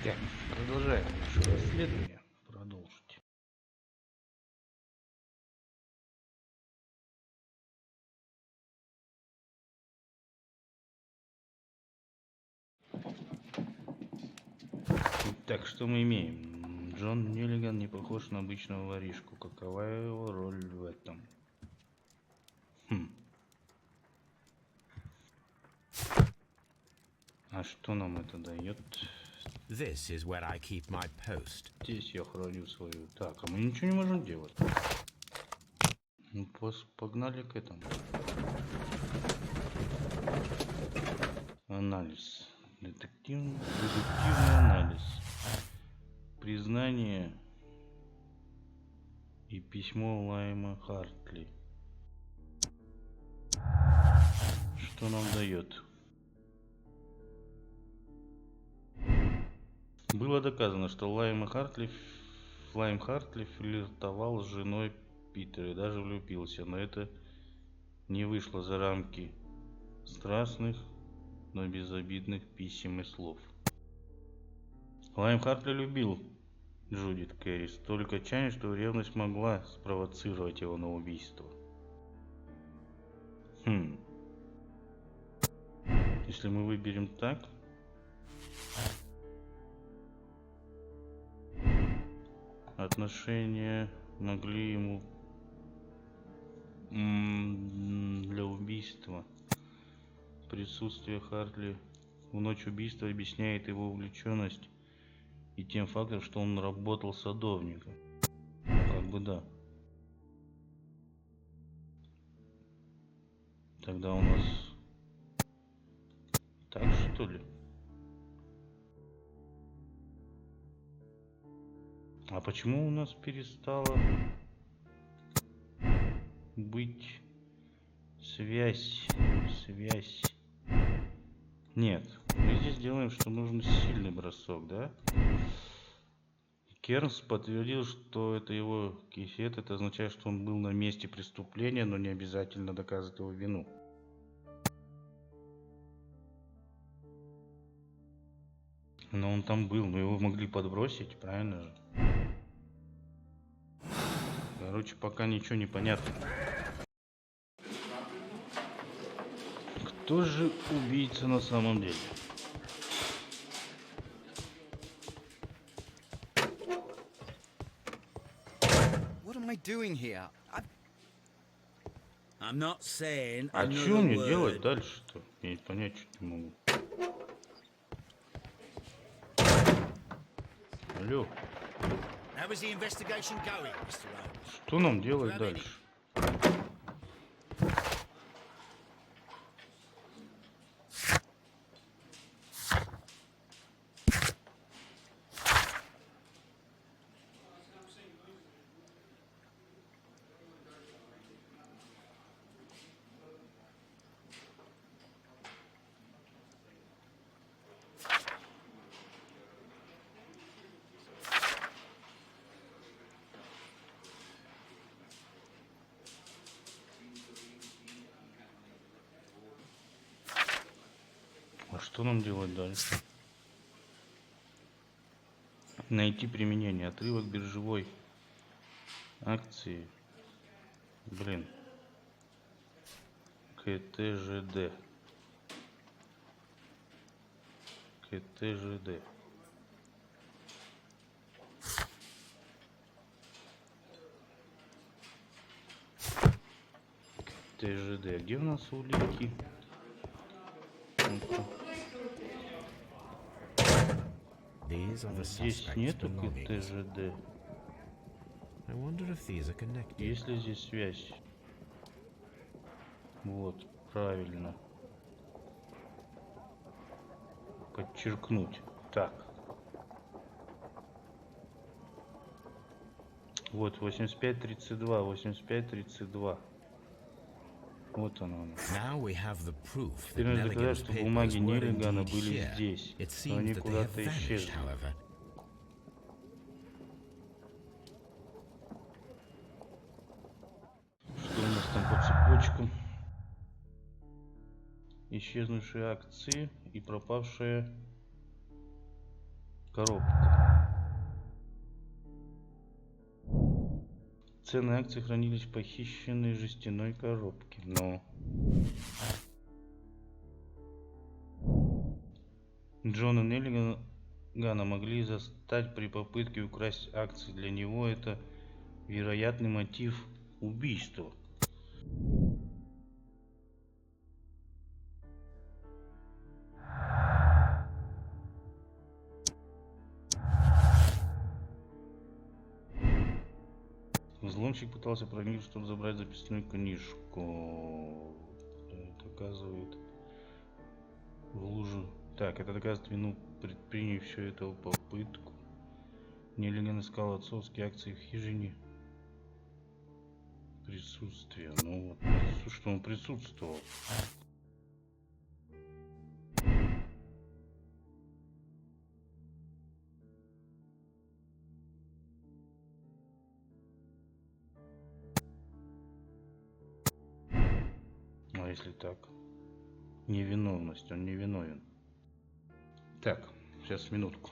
Так, продолжаем наше расследование. Продолжить. Так, что мы имеем? Джон Неллиган не похож на обычного воришку. Какова его роль в этом? А что нам это дает? This is where I keep my post. Здесь я храню свою. Так, а мы ничего не можем делать. Ну, погнали к этому. Анализ. Детективный анализ. Признание и письмо Лайма Хартли. Что нам дает? Было доказано, что Лайм Хартли флиртовал с женой Питера и даже влюбился, но это не вышло за рамки страстных, но безобидных писем и слов. Лайм Хартли любил Джудит Кэрри столько отчаяния, что ревность могла спровоцировать его на убийство. Если мы выберем так, отношения могли ему для убийства. Присутствие Хартли в ночь убийства объясняет его увлеченность и тем фактом, что он работал садовником. Как бы да. Тогда у нас так, что ли? А почему у нас перестала быть связь? Нет, мы здесь делаем, что нужен сильный бросок, да? Кернс подтвердил, что это его кисет. Это означает, что он был на месте преступления, но не обязательно доказывать его вину. Но он там был, мы его могли подбросить, правильно же? Короче, пока ничего не понятно. Кто же убийца на самом деле? What am I doing here? I'm not saying А another что мне word. делать дальше-то? Я понять что не могу. Алло. How is the investigation going, Mr. Holmes? Что нам делать дальше? А что нам делать дальше? Найти применение. Отрывок биржевой акции. Блин. КТЖД. КТЖД. КТЖД. Где у нас улики? Здесь нету КТЖД. Есть ли здесь связь? Вот, правильно. Подчеркнуть. Так. Вот, 8532, 8532. Вот оно. Теперь нужно доказать, что бумаги Неллигана были здесь, но они куда-то исчезли. Что у нас там по цепочкам? Исчезнувшие акции и пропавшая Коробка. Ценные акции хранились в похищенной жестяной коробке. Но Джона Неллигана могли застать при попытке украсть акции. Для него это вероятный мотив убийства. Взломщик пытался проникнуть, чтобы забрать записную книжку. Это доказывает в лужу. Так, это доказывает вину предпринявшего эту попытку. Неллиган искал отцовские акции в хижине. Присутствие. Ну вот, что он присутствовал. А если так? Невиновность, он не виновен. Так, сейчас минутку.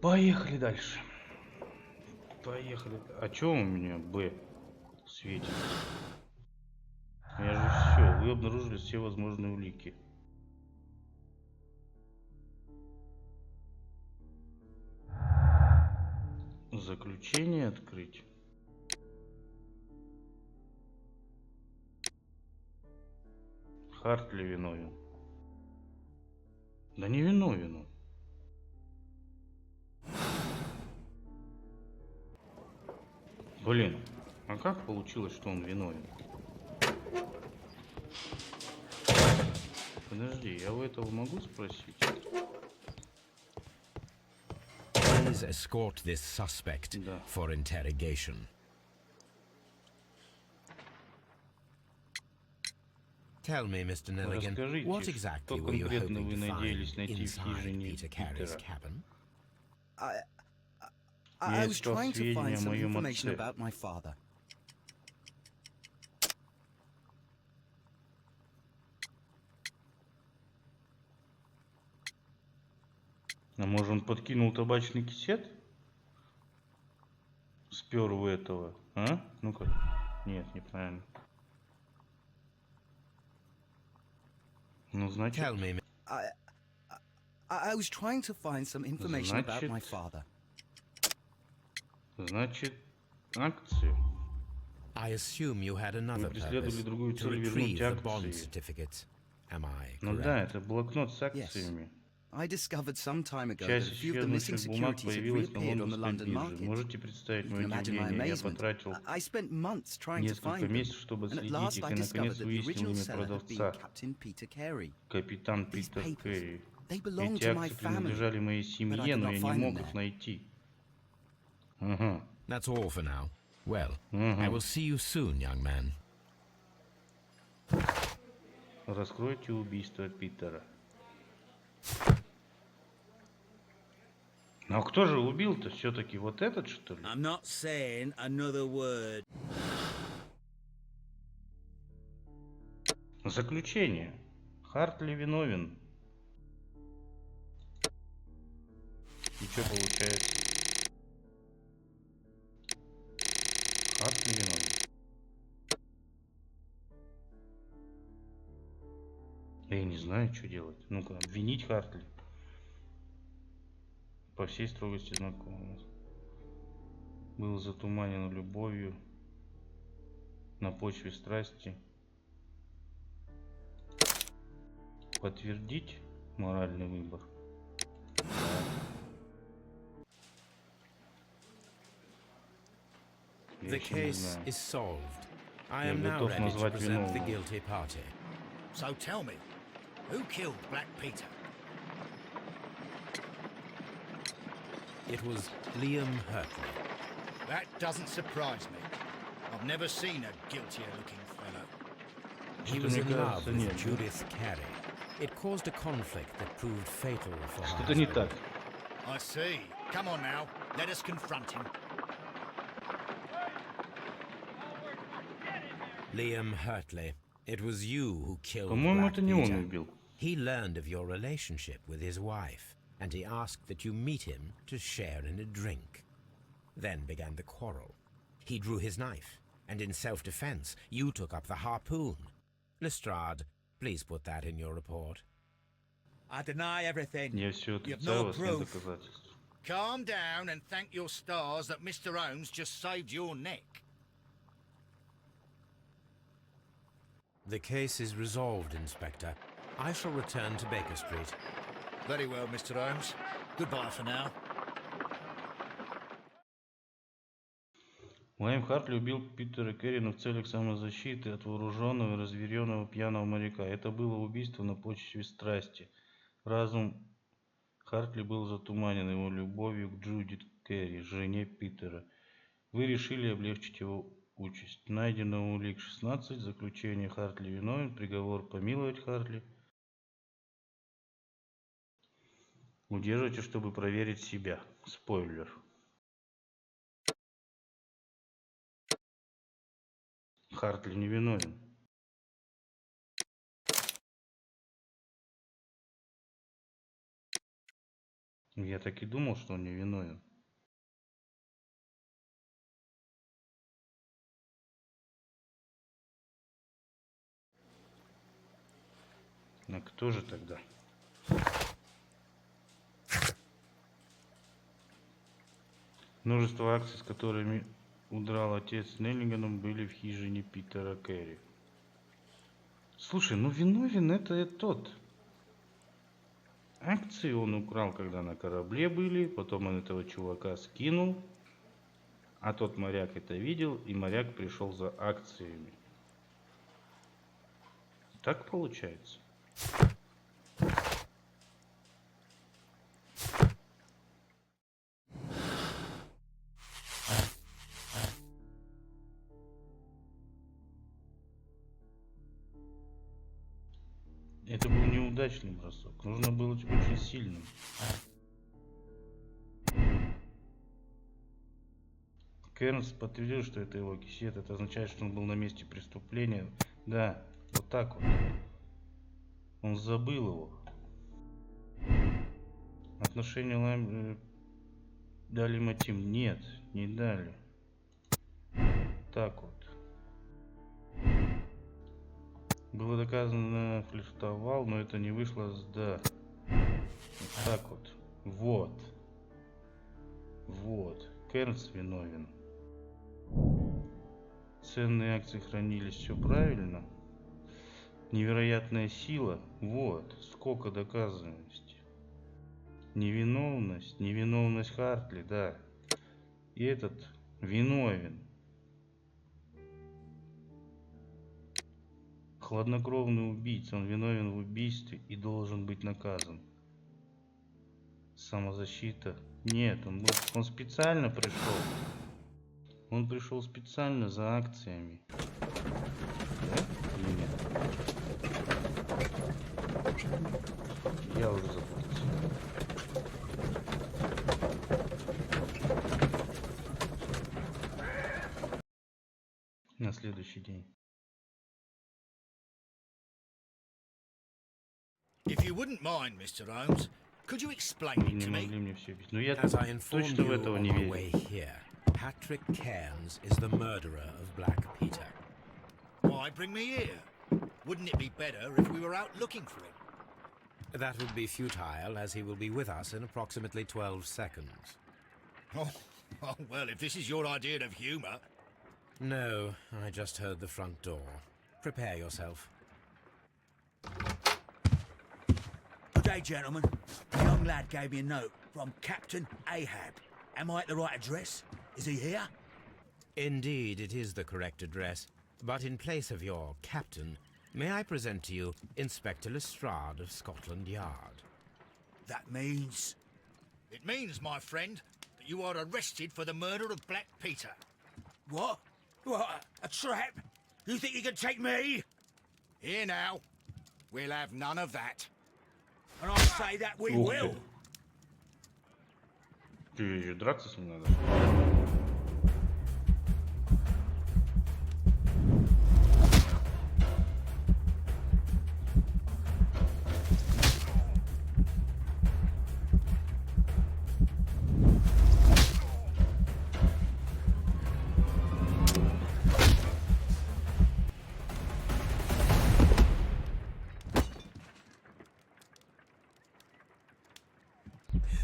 Поехали дальше. Поехали. А чё у меня Б светит? Я же все. Вы обнаружили все возможные улики. Заключение открыть. Хартли виновен. Да не виновен он. Блин, а как получилось, что он виновен? Подожди, я у этого могу спросить? Please escort this suspect Да. for interrogation. Tell me, Mr. Nelligan, Расскажите, what что exactly were you конкретно hoping вы to надеялись find найти в inside хижине Peter Carey's Питера? cabin? Я I was искал trying to сведения find о some моем information отце. about my father. А может, он подкинул табачный кисет? Спер у этого, а? Ну-ка. Нет, неправильно. Ну, значит, Tell me, I was trying to find some information about my Значит- father. значит, акции. I assume you had another преследовали purpose, другую to цель retrieve вернуть the bond акции. certificate. Am I Ну да, correct? это блокнот с акциями. I discovered some time ago that Часть a few of the missing исчезнувших бумаг securities had появилась на reappeared on the лондонской London бирже. market. Можете представить You мое can imagine my удивление? Я amazement. потратил I spent months trying to несколько find them, месяцев, чтобы and at отследить last их, I и discovered наконец that the выяснил original имя seller had been продавца. Captain Peter Carey. Капитан These Питер papers, Керри. they belonged Эти to my акции family, принадлежали моей but I семье, could но not я не find them мог их there. найти. Ага. That's all for now. Well, I will see you soon, young man. Раскройте убийство Питера. Ну а кто же убил-то все-таки? Вот этот, что ли? I'm not saying another word. Заключение. Хартли виновен. И что получается? Хартли виновен. Я не знаю, что делать. Ну-ка, обвинить Хартли. по всей строгости знакомым. Был затуманен любовью на почве страсти. Подтвердить моральный выбор. The case is solved. I Я am now готов ready to назвать present the виновного. guilty party. So tell me, who killed Black Peter? It was Liam Hurtley. That doesn't surprise me. I've never seen a guiltier-looking fellow. He Что-то was мне in love кажется, with нет, да? Judith Carey. It caused a conflict that proved fatal for her Что-то не husband. так. I see. Come on now, let us confront him. Liam Hurtley, it was you who killed По-моему, Black это не он Peter. убил. He learned of your relationship with his wife, and he asked that you meet him to share in a drink. Then began the quarrel. He drew his knife, and in self-defense, you took up the harpoon. Lestrade, please put that in your report. I deny everything. Я все You've no отрицаю, а нет proof. доказательств. Calm down and thank your stars that Mr. Holmes just saved your neck. The case is resolved, Inspector. I shall return to Baker Street. Very well, Mr. Holmes. Goodbye for now. Лайм Хартли убил Питера Керрина в целях самозащиты от вооруженного и разъяренного пьяного моряка. Это было убийство на почве страсти. Разум Хартли был затуманен его любовью к Джудит Керри, жене Питера. Вы решили облегчить его участь. Найдено улик 16, заключение Хартли виновен, приговор помиловать Хартли. Удержите, чтобы проверить себя. Спойлер. Хартли не виновен. Я так и думал, что он не виновен. А кто же тогда? Множество акций, с которыми удрал отец с Неллиганом, были в хижине Питера Керри. Слушай, ну виновен это тот. Акции он украл, когда на корабле были, потом он этого чувака скинул, а тот моряк это видел, и моряк пришел за акциями. Так получается? Это был неудачный бросок. Нужно было быть очень сильным. Кернс подтвердил, что это его кисет. Это означает, что он был на месте преступления. Да, вот так вот. Он забыл его. Отношения Лайм дали мотив? Нет, не дали. Так вот. Было доказано, флиртовал, но это не вышло с да. Вот так вот. Вот. Вот. Кернс виновен. Ценные акции хранились, все правильно. Невероятная сила. Вот. Сколько доказанностей. Невиновность. Невиновность Хартли, да. И этот виновен. Хладнокровный убийца. Он виновен в убийстве и должен быть наказан. Самозащита. Нет, он специально пришел. Он пришел специально за акциями. Да? Или нет? Я уже запутался. На следующий день. If you wouldn't mind, Mr. Holmes, could you explain Вы it не to могли me? мне все объяснить. Но я As I informed точно в you этого on не my way верю. here, Patrick Cairns is the murderer of Black Peter. Why bring me here? Wouldn't it be better if we were out looking for him? That would be futile, as he will be with us in approximately 12 seconds. Oh, well, if this is your idea of humour... No, I just heard the front door. Prepare yourself. Good day, gentlemen. A young lad gave me a note from Captain Ahab. Am I at the right address? Is he here? Indeed, it is the correct address. But in place of your captain, may I present to you Inspector Lestrade of Scotland Yard? That means... It means, my friend, that you are arrested for the murder of Black Peter. What? What? A trap? You think you can take me? Here now. We'll have none of that. And I say that we Ух will. ты. Че, еще драться с ним надо?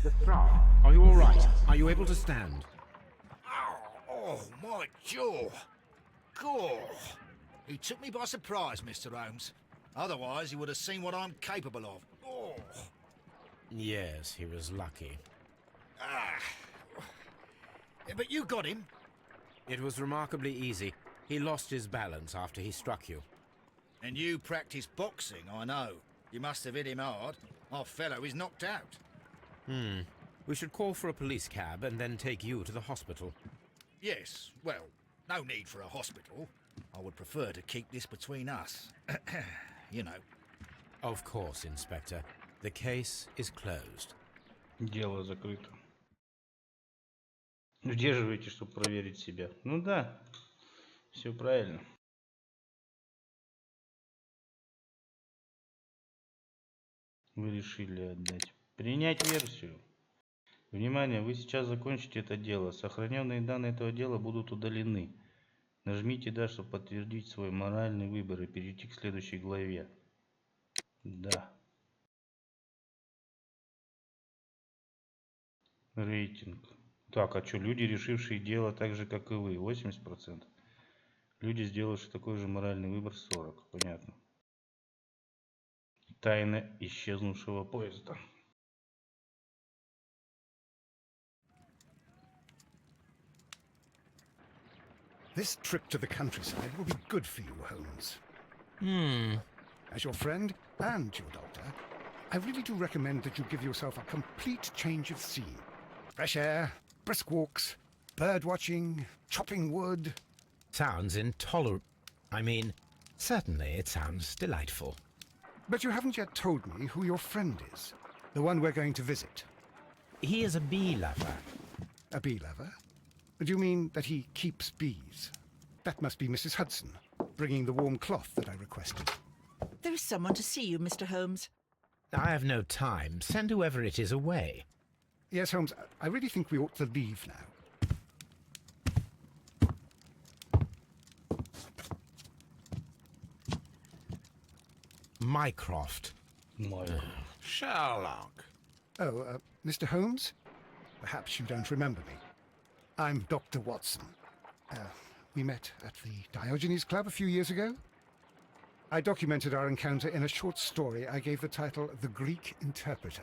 Lestrade, are you all right? Are you able to stand? Oh, my jaw. Gore. You took me by surprise, Mr. Holmes. Otherwise, you would have seen what I'm capable of. Oh. Yes, he was lucky. But you got him. It was remarkably easy. He lost his balance after he struck you. And you practice boxing, I know. You must have hit him hard. Our fellow is knocked out. We should call for a police cab and then take you to the hospital. Yes, well, no need for a hospital. I would prefer to keep this between us. You know. Of course, Inspector. The case is closed. Дело закрыто. Удерживайте, чтобы проверить себя. Ну да, все правильно. Вы решили отдать. Принять версию. Внимание, вы сейчас закончите это дело. Сохраненные данные этого дела будут удалены. Нажмите «Да», чтобы подтвердить свой моральный выбор и перейти к следующей главе. Да. Рейтинг. Так, а что, люди, решившие дело так же, как и вы, 80%. Люди, сделавшие такой же моральный выбор, 40%. Понятно. Тайна исчезнувшего поезда. This trip to the countryside will be good for you, Holmes. As your friend and your doctor, I really do recommend that you give yourself a complete change of scene. Fresh air, brisk walks, bird watching, chopping wood. Sounds intolerable. I mean, certainly it sounds delightful. But you haven't yet told me who your friend is, the one we're going to visit. He is a bee lover. A bee lover? Do you mean that he keeps bees? That must be Mrs. Hudson, bringing the warm cloth that I requested. There is someone to see you, Mr. Holmes. I have no time. Send whoever it is away. Yes, Holmes, I really think we ought to leave now. Mycroft. Sherlock. Oh, Mr. Holmes? Perhaps you don't remember me. I'm Dr. Watson. We met at the Diogenes Club a few years ago. I documented our encounter in a short story I gave the title The Greek Interpreter.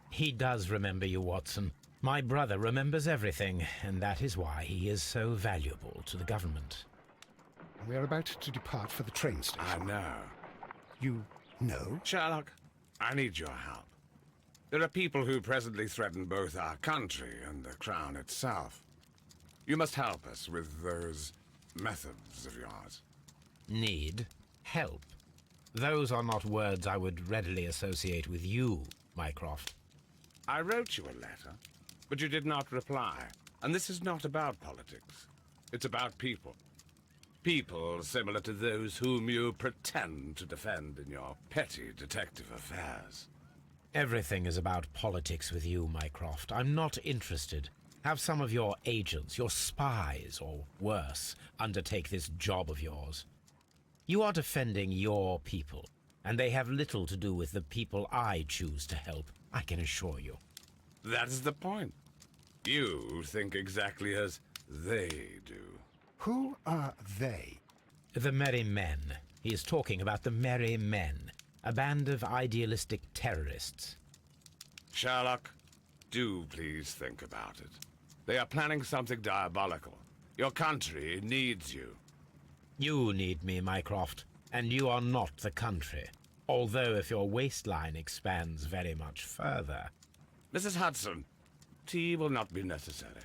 He does remember you, Watson. My brother remembers everything, and that is why he is so valuable to the government. We're about to depart for the train I station. know. You know? Sherlock, I need your help. There are people who presently threaten both our country and the Crown itself. You must help us with those methods of yours. Need help. Those are not words I would readily associate with you, Mycroft. I wrote you a letter, but you did not reply. And this is not about politics. It's about people. People similar to those whom you pretend to defend in your petty detective affairs. Everything is about politics with you, Mycroft. I'm not interested. Have some of your agents, your spies, or worse, undertake this job of yours. You are defending your people. and they have little to do with the people I choose to help, I can assure you. That is the point. You think exactly as they do. Who are they? The Merry Men. He is talking about the Merry Men, a band of idealistic terrorists. Sherlock, do please think about it. They are planning something diabolical. Your country needs you. You need me, Mycroft, and you are not the country. Although if your waistline expands very much further. Mrs. Hudson, tea will not be necessary.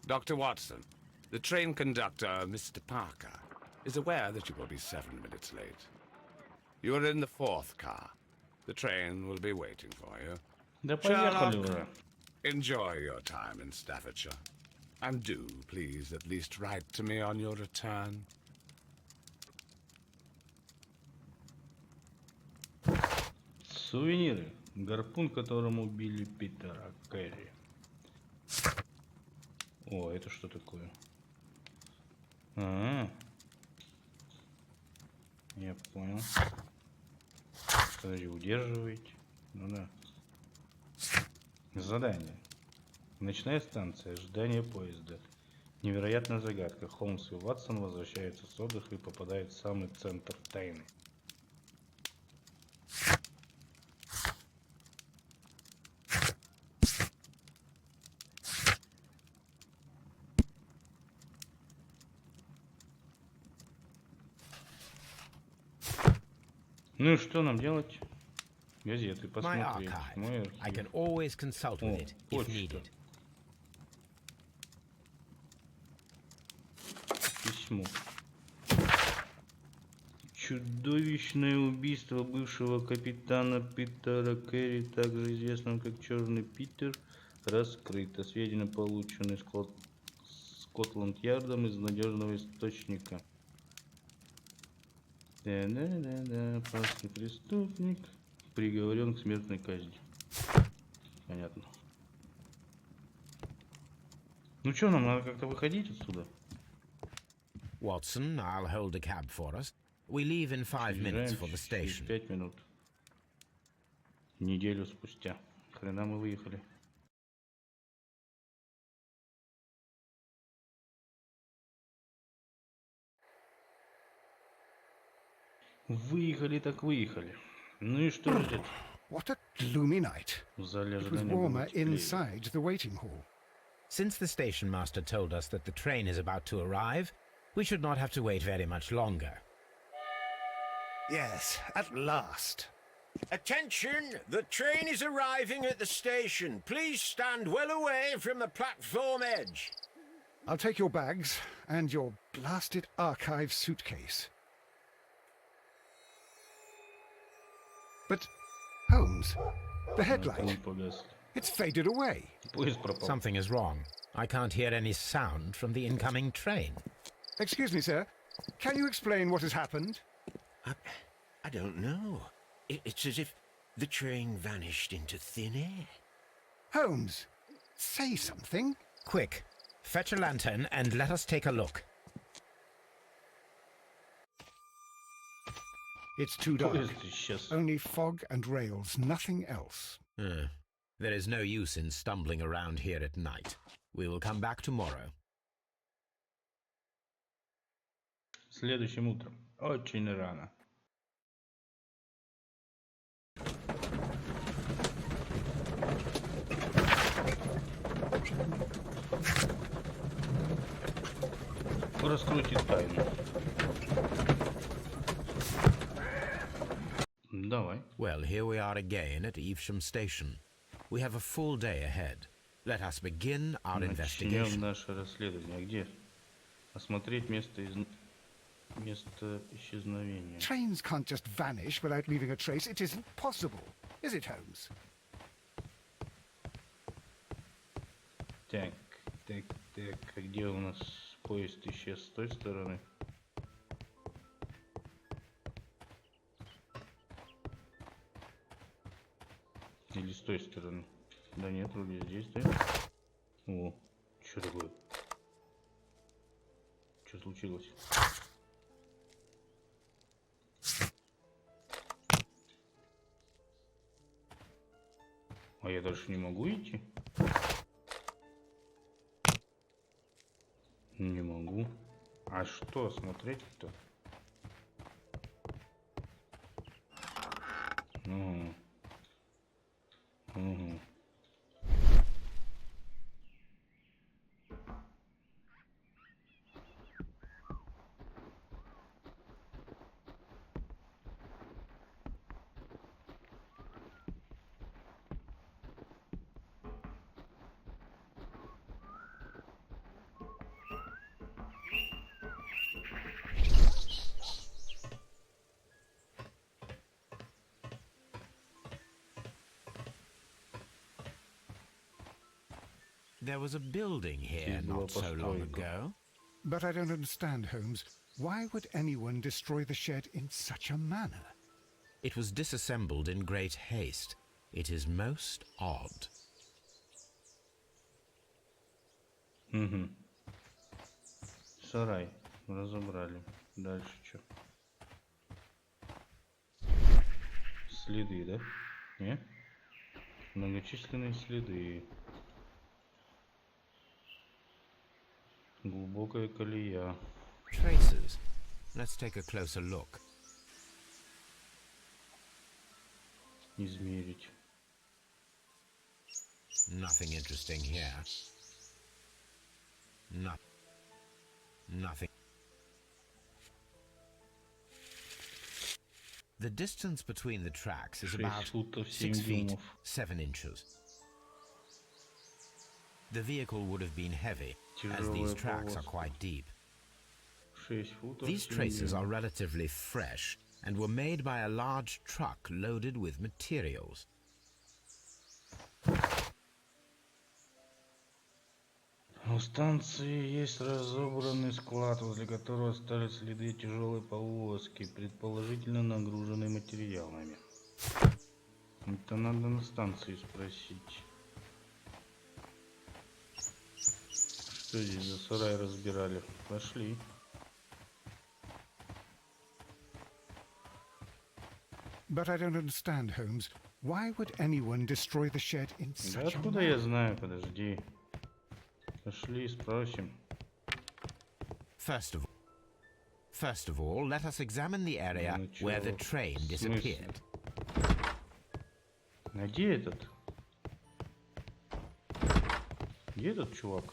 Dr. Watson, the train conductor, Mr. Parker, is aware that you will be 7 minutes late. You are in the 4th car. The train will be waiting for you. Да поехали Sherlock, уже. enjoy your time in Staffordshire. And do, please, at least write to me on your return. Сувениры. Гарпун, которым убили Питера Кэрри. О, это что такое? Я понял. Подожди, удерживаете. Ну да. Задание. Ночная станция. Ожидание поезда. Невероятная загадка. Холмс и Ватсон возвращаются с отдыха и попадают в самый центр тайны. Ну и что нам делать? Газеты My посмотреть. archive. Мой I can архив. always consult with it if почта. needed. Письмо. Чудовищное убийство бывшего капитана Питера Кэрри, также известного как Черный Питер, раскрыто. Сведения получены Скотланд-Ярдом из надежного источника. Да. Опасный преступник приговорен к смертной казни. Понятно. Ну что, нам надо как-то выходить отсюда? Watson, I'll hold a cab for us. We leave in 5 minutes for the Через station. 5 минут. Неделю спустя. Хрена мы выехали. Выехали так выехали. Ну и что ждет? What a gloomy night. В зале It was ожидания было warmer теплее. inside the waiting hall. Since the station master told us that the train is about to arrive, we should not have to wait very much longer. Yes, at last. Attention! The train is arriving at the station. Please stand well away from the platform edge. I'll take your bags and your blasted archive suitcase. But, Holmes, the headlight, Огонь погас. it's faded away. Поезд пропал. Something is wrong. I can't hear any sound from the incoming train. Excuse me, sir. Can you explain what has happened? I don't know. It's as if the train vanished into thin air. Holmes, say something. Quick, fetch a lantern and let us take a look. It's too dark. Поезд исчез. Only fog and rails, nothing else. There is no use in stumbling around here at night. We will come back tomorrow. Следующим утром. Очень рано. Раскрутить тайну. Давай. Well, here we are again at Evesham Station. We have a full day ahead. Let us begin our Начнем investigation. наше расследование. Где? Осмотреть место исчезновения. Trains can't just vanish without leaving a trace. It isn't possible. Is it, Holmes? Так. А где у нас поезд исчез? С той стороны? Или с той стороны? Да нет, вроде здесь, да? О, что такое? Что случилось? А я дальше не могу идти? Не могу. А что смотреть-то? Угу. Угу. There was a building here Здесь была not so long постройка. ago. But I don't understand, Holmes. Why would anyone destroy the shed in such a manner? It was disassembled in great haste. It is most odd. Угу. Сарай. Разобрали. Дальше что? Следы, да? Не? Многочисленные следы. Глубокая колея. Traces. Let's take a closer look. Измерить. Nothing interesting here. Nothing. The distance between the tracks is 6 about футов 7 6 feet, дюймов. 7 inches. The vehicle would have been heavy, as Тяжелая these tracks are повозка. quite deep. 6 футов These 7 traces are дюймов. relatively fresh and were made by a large truck loaded with materials. У станции есть разобранный склад, возле которого остались следы тяжелой повозки, предположительно нагруженной материалами. Это надо на станции спросить. Что здесь за сарай разбирали? Пошли. But I don't understand, Holmes. Why would anyone destroy the shed in Да such a откуда manner? я знаю? Подожди. Пошли, спросим. First of all, let us examine the area where the train В смысле? disappeared. А где этот? Где этот чувак?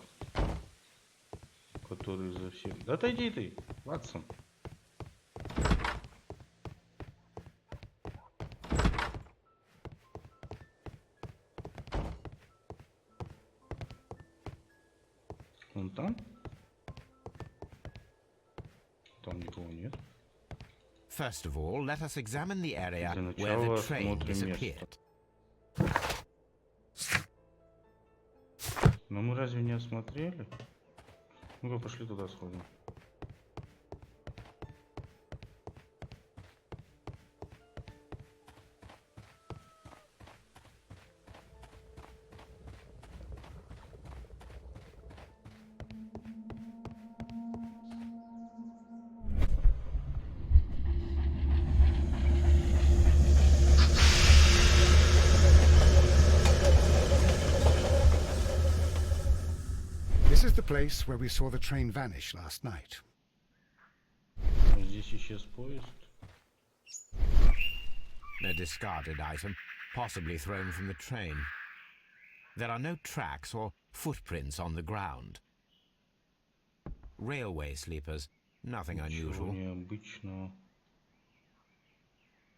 Который за всех... Да отойди ты, Ватсон. Он там? Там никого нет. First of all, let us examine the area Для where the начала train осмотрим disappeared. Но мы разве не осмотрели? Ну-ка, пошли туда сходим. This is the place where we saw the train vanish last night. Здесь исчез поезд. A discarded item, possibly thrown from the train. There are no tracks or footprints on the ground. Railway sleepers, nothing Ничего unusual. необычного.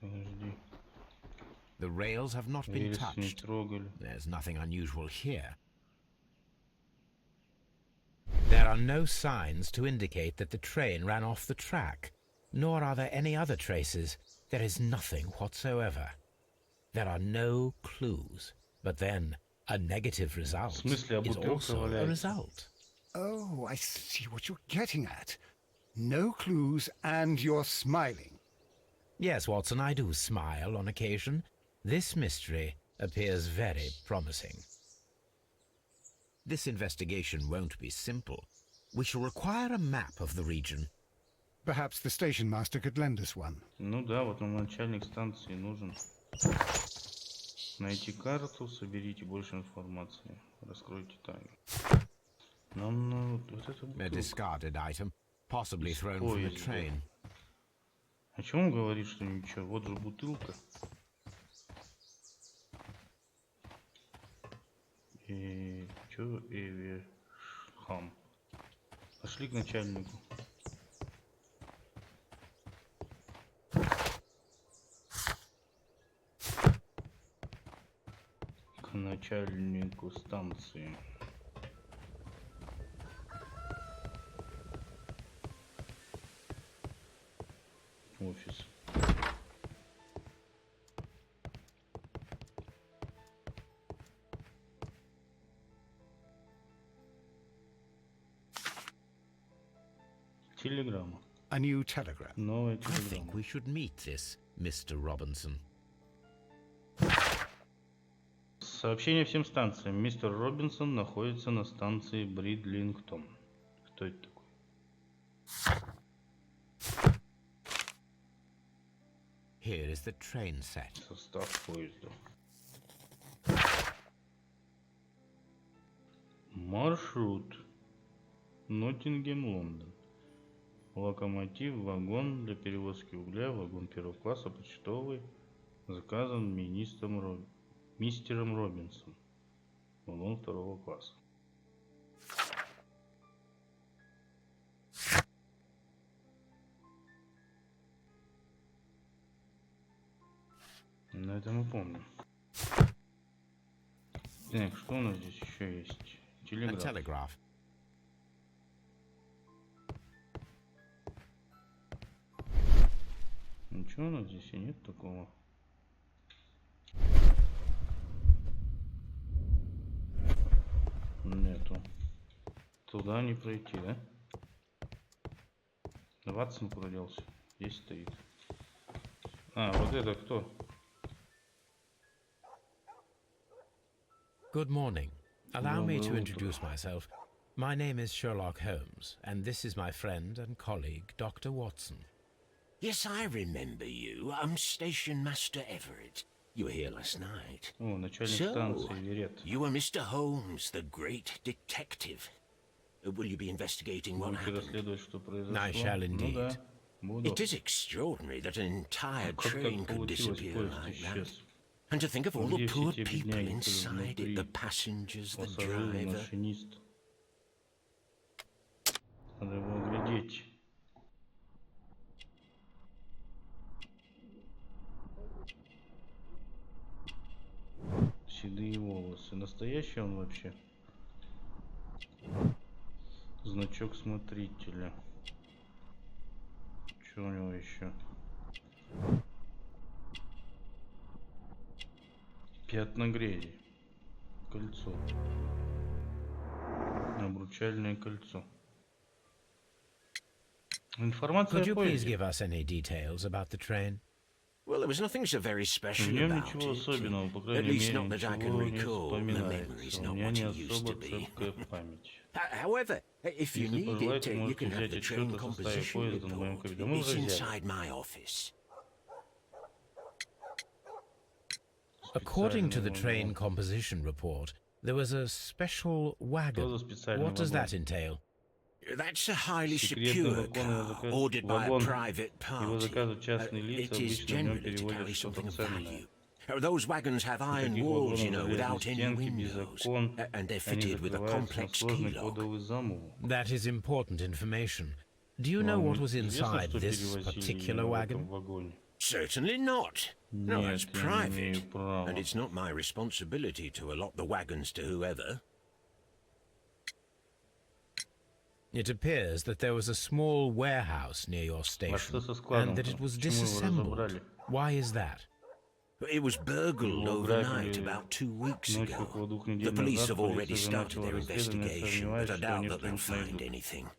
Подожди. The rails have not been Рельс не touched. трогали. There's nothing unusual here. There are no signs to indicate that the train ran off the track, nor are there any other traces. There is nothing whatsoever. There are no clues. But then, a negative result В смысле, а is бутылка also a валяется? result. Oh, I see what you're getting at. No clues, and you're smiling. Yes, Watson, I do smile on occasion. This mystery appears very promising. This investigation won't be simple. We shall require a map of the region. Perhaps the station master could lend us one. Ну да, вот нам начальник станции нужен. Найти карту, соберите больше информации. Раскройте тайну. Нам вот это A бутылка. discarded item, possibly Из thrown from a поезда. train. О чем он говорит, что ничего? Вот же бутылка. И чё, Хам. Пошли к начальнику. К начальнику станции. Офис. Телеграмма. A new telegram. Новая I think телеграмма. we should meet this Mr. Robinson. Сообщение всем станциям. Мистер Робинсон находится на станции Бридлингтон. Кто это такой? Here is the train set. Состав поезда. Маршрут. Ноттингем, Лондон. Локомотив, вагон для перевозки угля, вагон первого класса, почтовый. Заказан мистером Робинсом. Вагон второго класса. Ну, это мы помним. Так, что у нас здесь еще есть? A Телеграф. telegraph. Ничего у нас здесь и нет такого. Нету. Туда не пройти, да? Ватсон куда делся? Здесь стоит. А, вот это кто? Good morning. Allow me to Доброе introduce утро. myself. My name is Sherlock Holmes, and this is my friend and colleague, Dr. Watson. Yes, I remember you. I'm Station Master Everett. You were here last night. О, начальник So, станции Верет. you are Mr. Holmes, the great detective. Will you be investigating what Будете happened? расследовать, что произошло? I shall Ну indeed. да, буду. It is extraordinary that an entire Как train так could получилось, disappear поезд like that. исчез? And to think of all the Где все poor те people бедняги, которые inside it, the внутри? passengers, the Пассажир, driver. машинист. Надо его оглядеть. Седые волосы. Настоящий он вообще? Значок смотрителя. Что у него еще? Пятна грязи. Кольцо. Обручальное кольцо. Информация Could о you please поезде. give us any details about the train? Well, there was nothing so very В special нем about ничего it. особенного, по At крайней least мере, not that I can ничего не recall. My memory's вспоминается. У not меня what не it used особо to be. цепкая память. However, if you Если need it, пожелаете, you можете can have взять the отчет train о составе composition поезда на моем report. кабинете. Мы It's уже взяли. inside my office. According to the Специальный train вагон. composition report, there was a special Что wagon. за специальный What does вагон? that entail? That's a highly Секретный secure вагон, car, ordered by a вагон. private Его party. заказывают частные лица, It is обычно в нем generally to перевозят carry что-то something of ценное. value. Those wagons have iron Таких walls, you вагонов know, железные without any стенки, без windows, окон. and they're Они fitted with a закрываются на complex сложный key lock. кодовый замок. That is important information. Do you know Вам what was известно, inside что this перевозили particular в этом wagon? вагоне? Certainly not. No, Нет, that's я не private. имею права. And it's not my responsibility to allot the wagons to whoever. It appears that there was a small warehouse near your А station, что со складом? and that it was Почему его disassembled. разобрали? Why is that? It was burgled Его overnight ограбили about 2 weeks ночью, ago. около 2 The недель police назад. have already Полиция уже started начала their расследование, investigation, but сомневаюсь, I что doubt они that they'll что-нибудь find найдут. anything.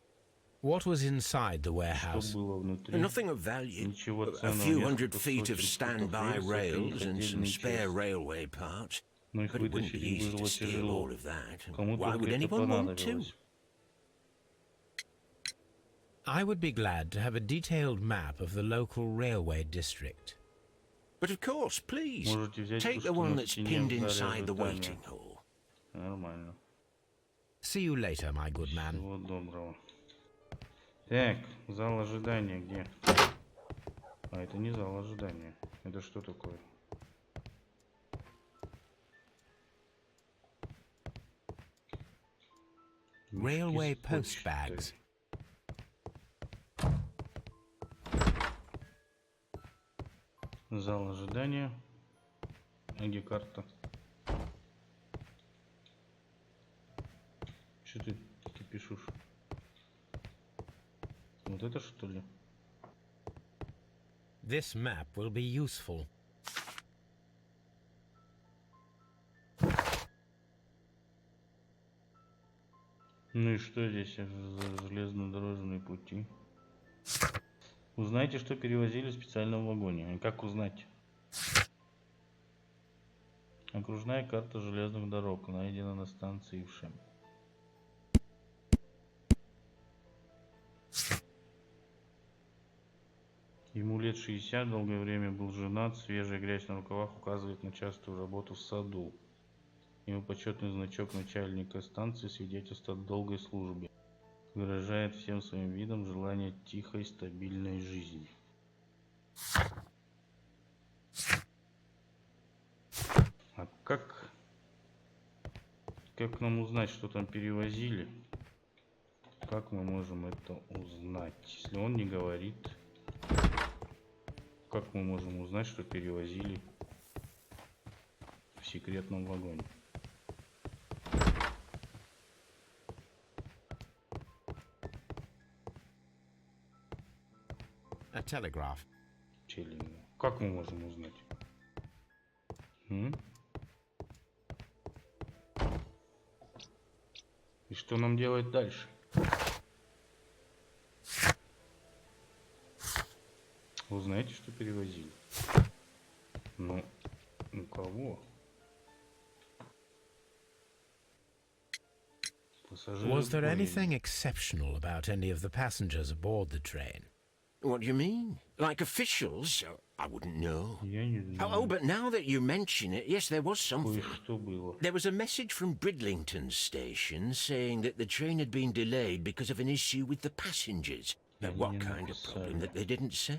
What was inside the Что warehouse? было внутри? Nothing of value. Ничего A ценного, few hundred несколько feet of сотен standby футов rails рельсов и and some отдельные spare части. railway parts. Но их But it wouldn't be вытащить easy было to steal тяжело. all of that. Кому Why только would это anyone want to? понадобилось? I would be glad to have a detailed map of the local railway district. But of course, please, Можете взять take ту, the что one на that's стене pinned в зале inside the ожидания. waiting hall. Нормально. See you later, my good man. Всего доброго. Так, зал ожидания где? А, это не зал ожидания. Это что такое? Railway Мешки с post почтой. bags. Зал ожидания. А где карта? Что ты пишешь? Вот это что ли? This map will be useful. Ну и что здесь за железнодорожные пути? Узнайте, что перевозили в специальном вагоне. А как узнать? Окружная карта железных дорог найдена на станции Ившем. Ему лет 60, долгое время был женат, свежая грязь на рукавах указывает на частую работу в саду. Его почетный значок начальника станции свидетельствует о долгой службе. Выражает всем своим видом желание тихой, стабильной жизни. А как нам узнать, что там перевозили? Как мы можем это узнать? Если он не говорит, как мы можем узнать, что перевозили в секретном вагоне? A telegraph. Как мы можем узнать? И что нам делать дальше? Вы знаете, что перевозили? Ну, у кого? Was there anything exceptional about any of the passengers aboard the train? What do you mean? Like officials? I wouldn't know. Я не знаю. Oh, but now that you mention it, yes, there was something. Кое-что было. There was a message from Bridlington station saying that the train had been delayed because of an issue with the passengers. What kind of problem that they didn't say?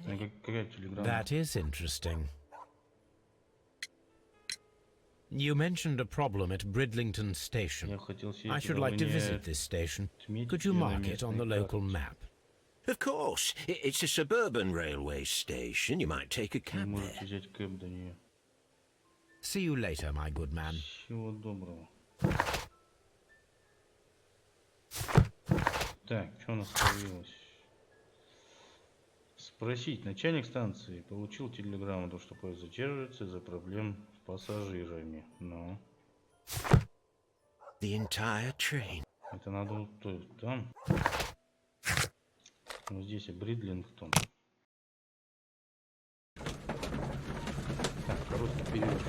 That is interesting. You mentioned a problem at Bridlington station. I should like to visit this station. Could you mark it on the local map? Of course. It's a suburban railway station. You might take a cab there. See you later, my good man. Всего доброго. Так, что у нас появилось? Спросить. Начальник станции получил телеграмму, то, что поезд задерживается из-за проблем с пассажирами. Но... The entire train. Это надо вот там. Вот здесь Бридлингтон. Так, короткий период.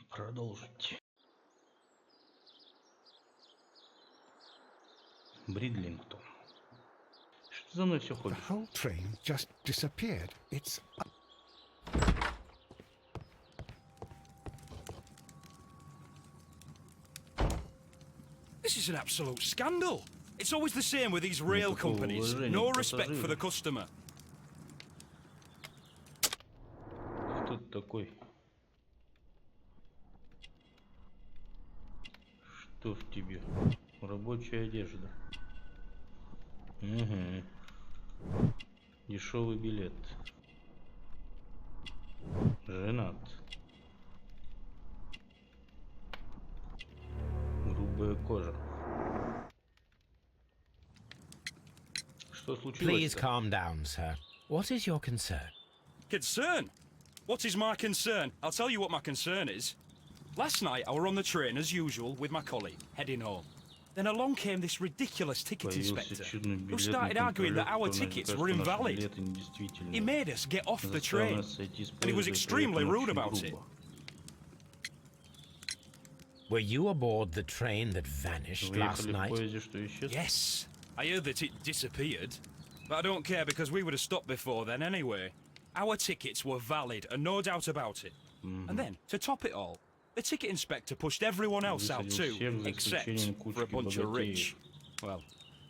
Продолжить. Бридлингтон. Что ты за мной все The ходишь? whole train just disappeared. It's... This is an absolute scandal. It's always the same with these rail Никакого companies. уважения No к respect for the пассажирам. customer. Кто ты такой? Что в тебе? Рабочая одежда. Угу. Дешевый билет. Женат. Грубая кожа. Что Please случилось? calm down, sir. What is your concern? Concern? What is my concern? I'll tell you what my concern is. Last night I were on the train as usual with my colleague, heading home. Then along came this ridiculous ticket inspector who started arguing that our tickets were invalid. He made us get off the train, and he was extremely rude about it. Were you aboard the train that vanished last Выехали в night? поезде, что исчез? Yes, I heard that it disappeared, but I don't care because we would have stopped before then anyway. Our tickets were valid and no doubt about it. And then, to top it all, the ticket inspector pushed everyone else out too, except for a bunch of rich. Well,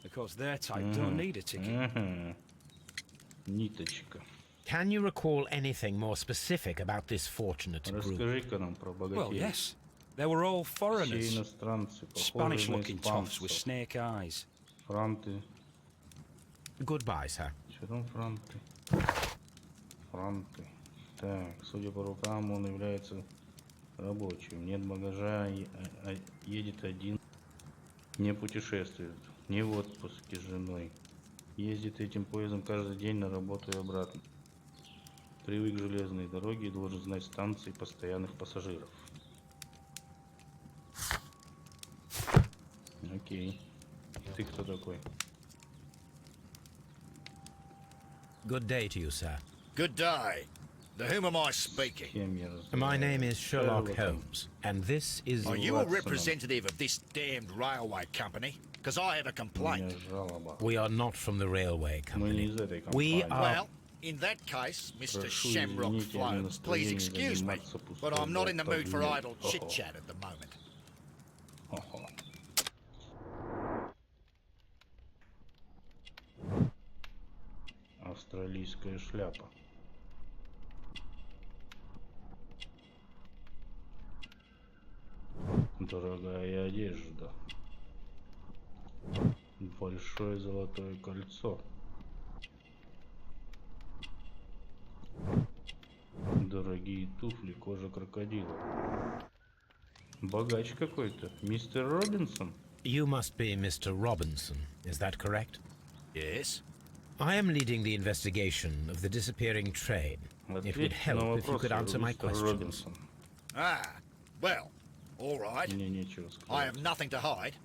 because their type don't need a ticket. Ага. Ниточка. Can you recall anything more specific about this fortunate group? Расскажи-ка нам про Well, богатеев. yes. They were all Все foreigners. иностранцы, похожие на Spanish-looking toffs with испанцев. snake eyes. Франты. Goodbye, sir. Что там франты? Франты. Так, судя по рукам, он является рабочим. Нет багажа, едет один. Не путешествует. Не в отпуске с женой. Ездит этим поездом каждый день на работу и обратно. Привык к железной дороге и должен знать станции постоянных пассажиров. Окей. Ты кто такой? Good day to you, sir. Good day. To whom am I speaking? С кем я разговариваю? My name is Sherlock Holmes, and this is... Are you a Watson. representative of this damned railway company? Because I have a У complaint. меня жалоба. We are not from the railway Мы не company. из этой We компании. are... Well, in that case, Mr. Прошу Shamrock извините, я не в Flones, please настроении excuse me, заниматься but I'm not in the mood for болтовнёй. idle chit-chat at the moment. Ого. Австралийская шляпа. Дорогая одежда. Большое золотое кольцо. Дорогие туфли, кожа крокодила. Богач какой-то. Мистер Робинсон? You must be Mr. Robinson, is that correct? Yes? I am leading the investigation of the disappearing train. It would Ответьте на help if you вопрос, could answer my мистер questions. Робинсон. Ah, well, all right. Мне нечего I сказать. have nothing to hide.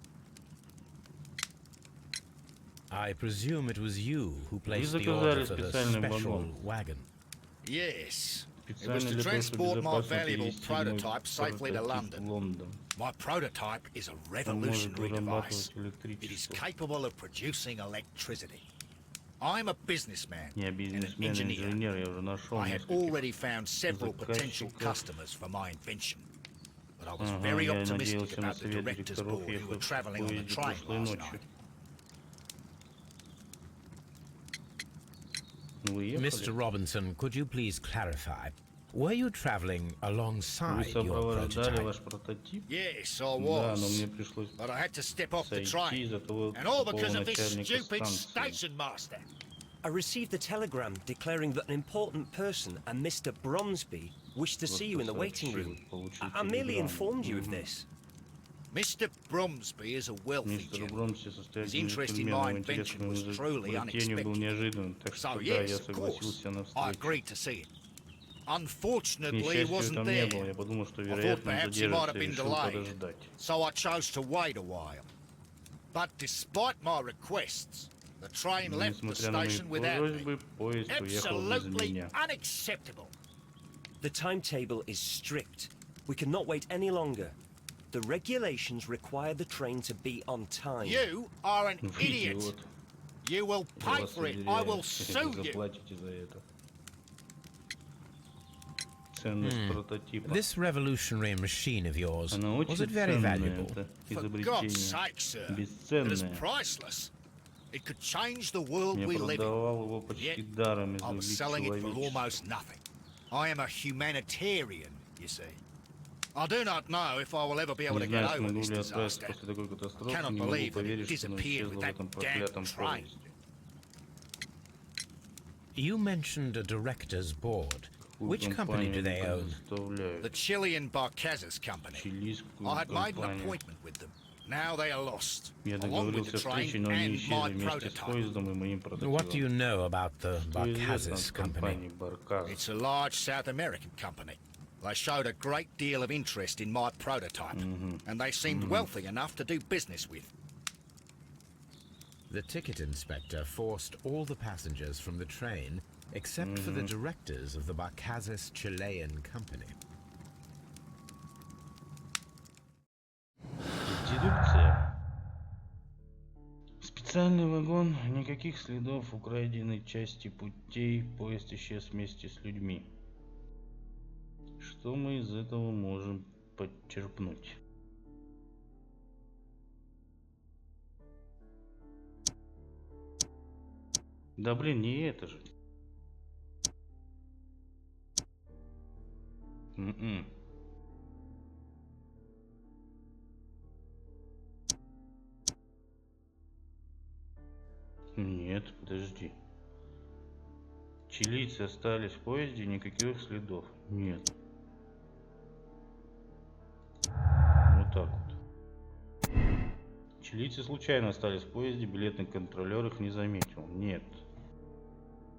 I presume it was you who placed the заказали order for the специальный special вагон. wagon. Yes. It Специально was to для того, чтобы transport my безопасно valuable перевести мой prototype safely to прототип в London. Лондон. My prototype is a Он может revolutionary device. вырабатывать It is электричество. capable of producing electricity. I'm a businessman Я and an бизнесмен, engineer. инженер, я уже нашел I had нескольких. already found several potential заказчиков. customers for my invention. But I was Ага, very я optimistic надеялся на about the совет directors' директоров, board who were ехавших в travelling on the поезде train прошлой last ночью. night. Вы Mr. ехали? Robinson, could you please clarify? Were you traveling Вы alongside your сопровождали prototype? ваш прототип? Yes, I Да, но was. мне пришлось But I had to step off the сойти train. из-за того And all тупого because of this начальника stupid станции. station master. I received a telegram declaring that an important person and Mr. Bromsby wished to see you in the waiting room. I merely informed you of this. Mr. Bromsby is a wealthy Мистер gentleman. Бромси His состоятельный interest in джентльмен, my его интерес к invention моему was truly изобретению был unexpected. неожиданным, так что So тогда я yes, of course, согласился на I встречу. agreed to see him. К Unfortunately, he несчастью, wasn't там не было. there. Я подумал, что, I thought вероятно, он perhaps he might have задержится и been решил delayed. подождать. So I chose to wait a while. But despite my requests, the train Но, left the несмотря на мои station without me. просьбы, поезд уехал без Absolutely меня. unacceptable. The timetable is strict. We cannot wait any longer. The regulations require the train to be on time. You are an idiot. You will pay for it. I will sue you. This revolutionary machine of yours, was it very valuable? For God's sake, sir. It is priceless. It could change the world we live in. Yet, I'm selling it for almost nothing. I am a humanitarian, you see. I do not know if I will ever be able to get over this disaster. I cannot believe that it disappeared with that damn train. You mentioned a director's board. Which company do they own? The Chilean Barcazas company. I had made an appointment with them. Now they are lost, along with the train and my prototype. What do you know about the Barcazas company? It's a large South American company. They showed a great deal of interest in my prototype, and they seemed wealthy enough to do business with. The ticket inspector forced all the passengers from the train except for the directors of the Barcazas Chilean company. Дедукция. Специальный вагон, никаких следов украденной части путей, поезд исчез вместе с людьми. Что мы из этого можем подчерпнуть? Да блин, не это же. Нет, подожди. Чилийцы остались в поезде, никаких следов. Нет. Вот так вот. Чилийцы случайно остались в поезде, билетный контролер их не заметил. Нет.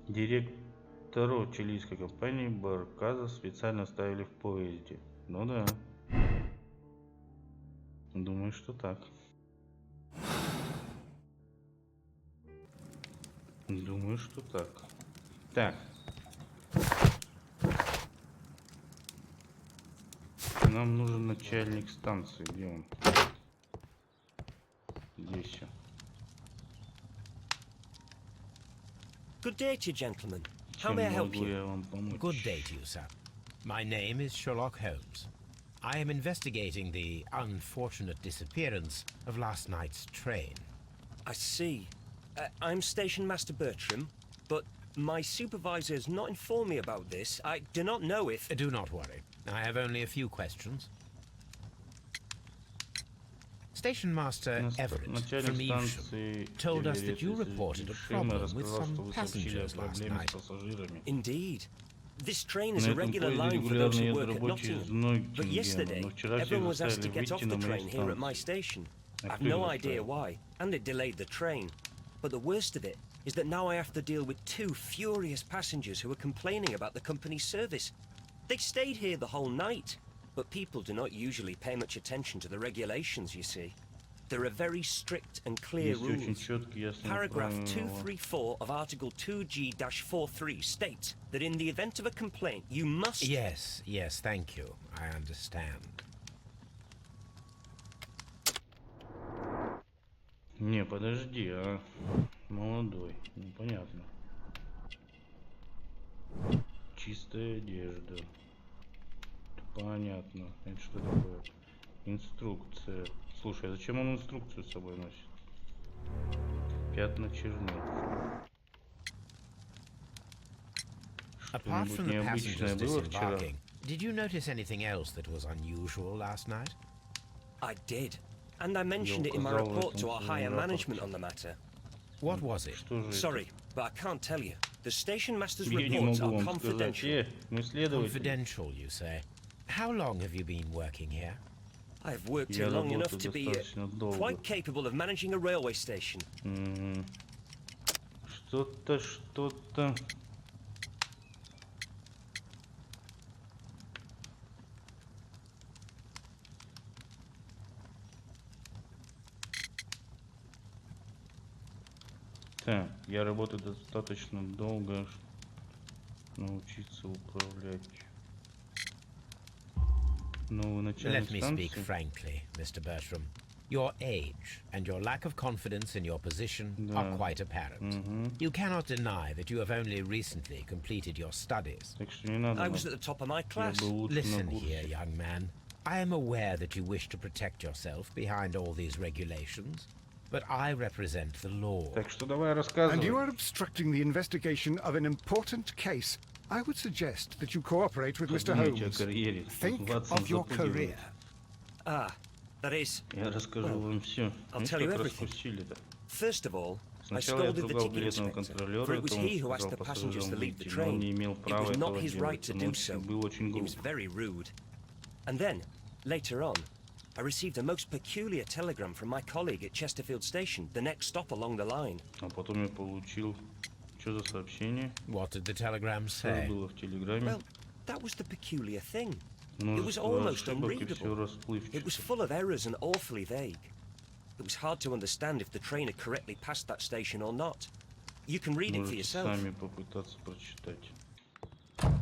Директору чилийской компании Барказа специально оставили в поезде. Ну да. Думаю, что так. Думаю, что так. Так. Нам нужен начальник станции. Где он? Здесь. Good day to you, gentlemen. How may I help you? Good day to you, sir. My name is Sherlock Holmes. I am investigating the unfortunate disappearance of last night's train. I see. I'm Station Master Bertram, but my supervisor has not informed me about this. I do not know if... Do not worry. I have only a few questions. Station Master Everett from Evesham told us that you reported a problem with some passengers last night. Indeed. This train is a regular line for those who work at Nottingham. But yesterday, everyone was asked to get off the train here at my station. I've no idea why, and it delayed the train. But the worst of it is that now I have to deal with two furious passengers who are complaining about the company's service. They stayed here the whole night, but people do not usually pay much attention to the regulations, you see. There are very strict and clear rules. Paragraph 234 of Article 2G-43 states that in the event of a complaint, you must... Yes, thank you. I understand. Не, подожди, а молодой, непонятно. Чистая одежда. Понятно. Это что такое? Инструкция. Слушай, а зачем он инструкцию с собой носит? Пятна чернил. Apart from the passengers disembarking, did you notice anything else that was unusual last night? I did. And I mentioned it in my report to our higher management on the matter. What was it? Sorry, but I can't tell you. The station master's reports are confidential. Confidential, you say? How long have you been working here? I've worked here long enough to be quite capable of managing a railway station. Что-то... Так, я работаю достаточно долго, чтобы научиться управлять Let me speak frankly, Mr. Bertram. Your age and your lack of confidence in your position are quite apparent. You cannot deny that you have only recently completed your studies. I was at the top of my class. Listen here, young man. I am aware that you wish to protect yourself behind all these regulations, but I represent the law. And you are obstructing the investigation of an important case. I would suggest that you cooperate with Mr. Holmes. Think of your career. That is... I'll tell you everything. First of all, I scolded the ticket inspector, for it was he who asked the passengers to leave the train. It was not his right to do so. He was very rude. And then, later on, I received a most peculiar telegram from my colleague at Chesterfield Station, the next stop along the line. What did the telegram say? Well, that was the peculiar thing. It was almost unreadable. It was full of errors and awfully vague. It was hard to understand if the train had correctly passed that station or not. You can read it for yourself.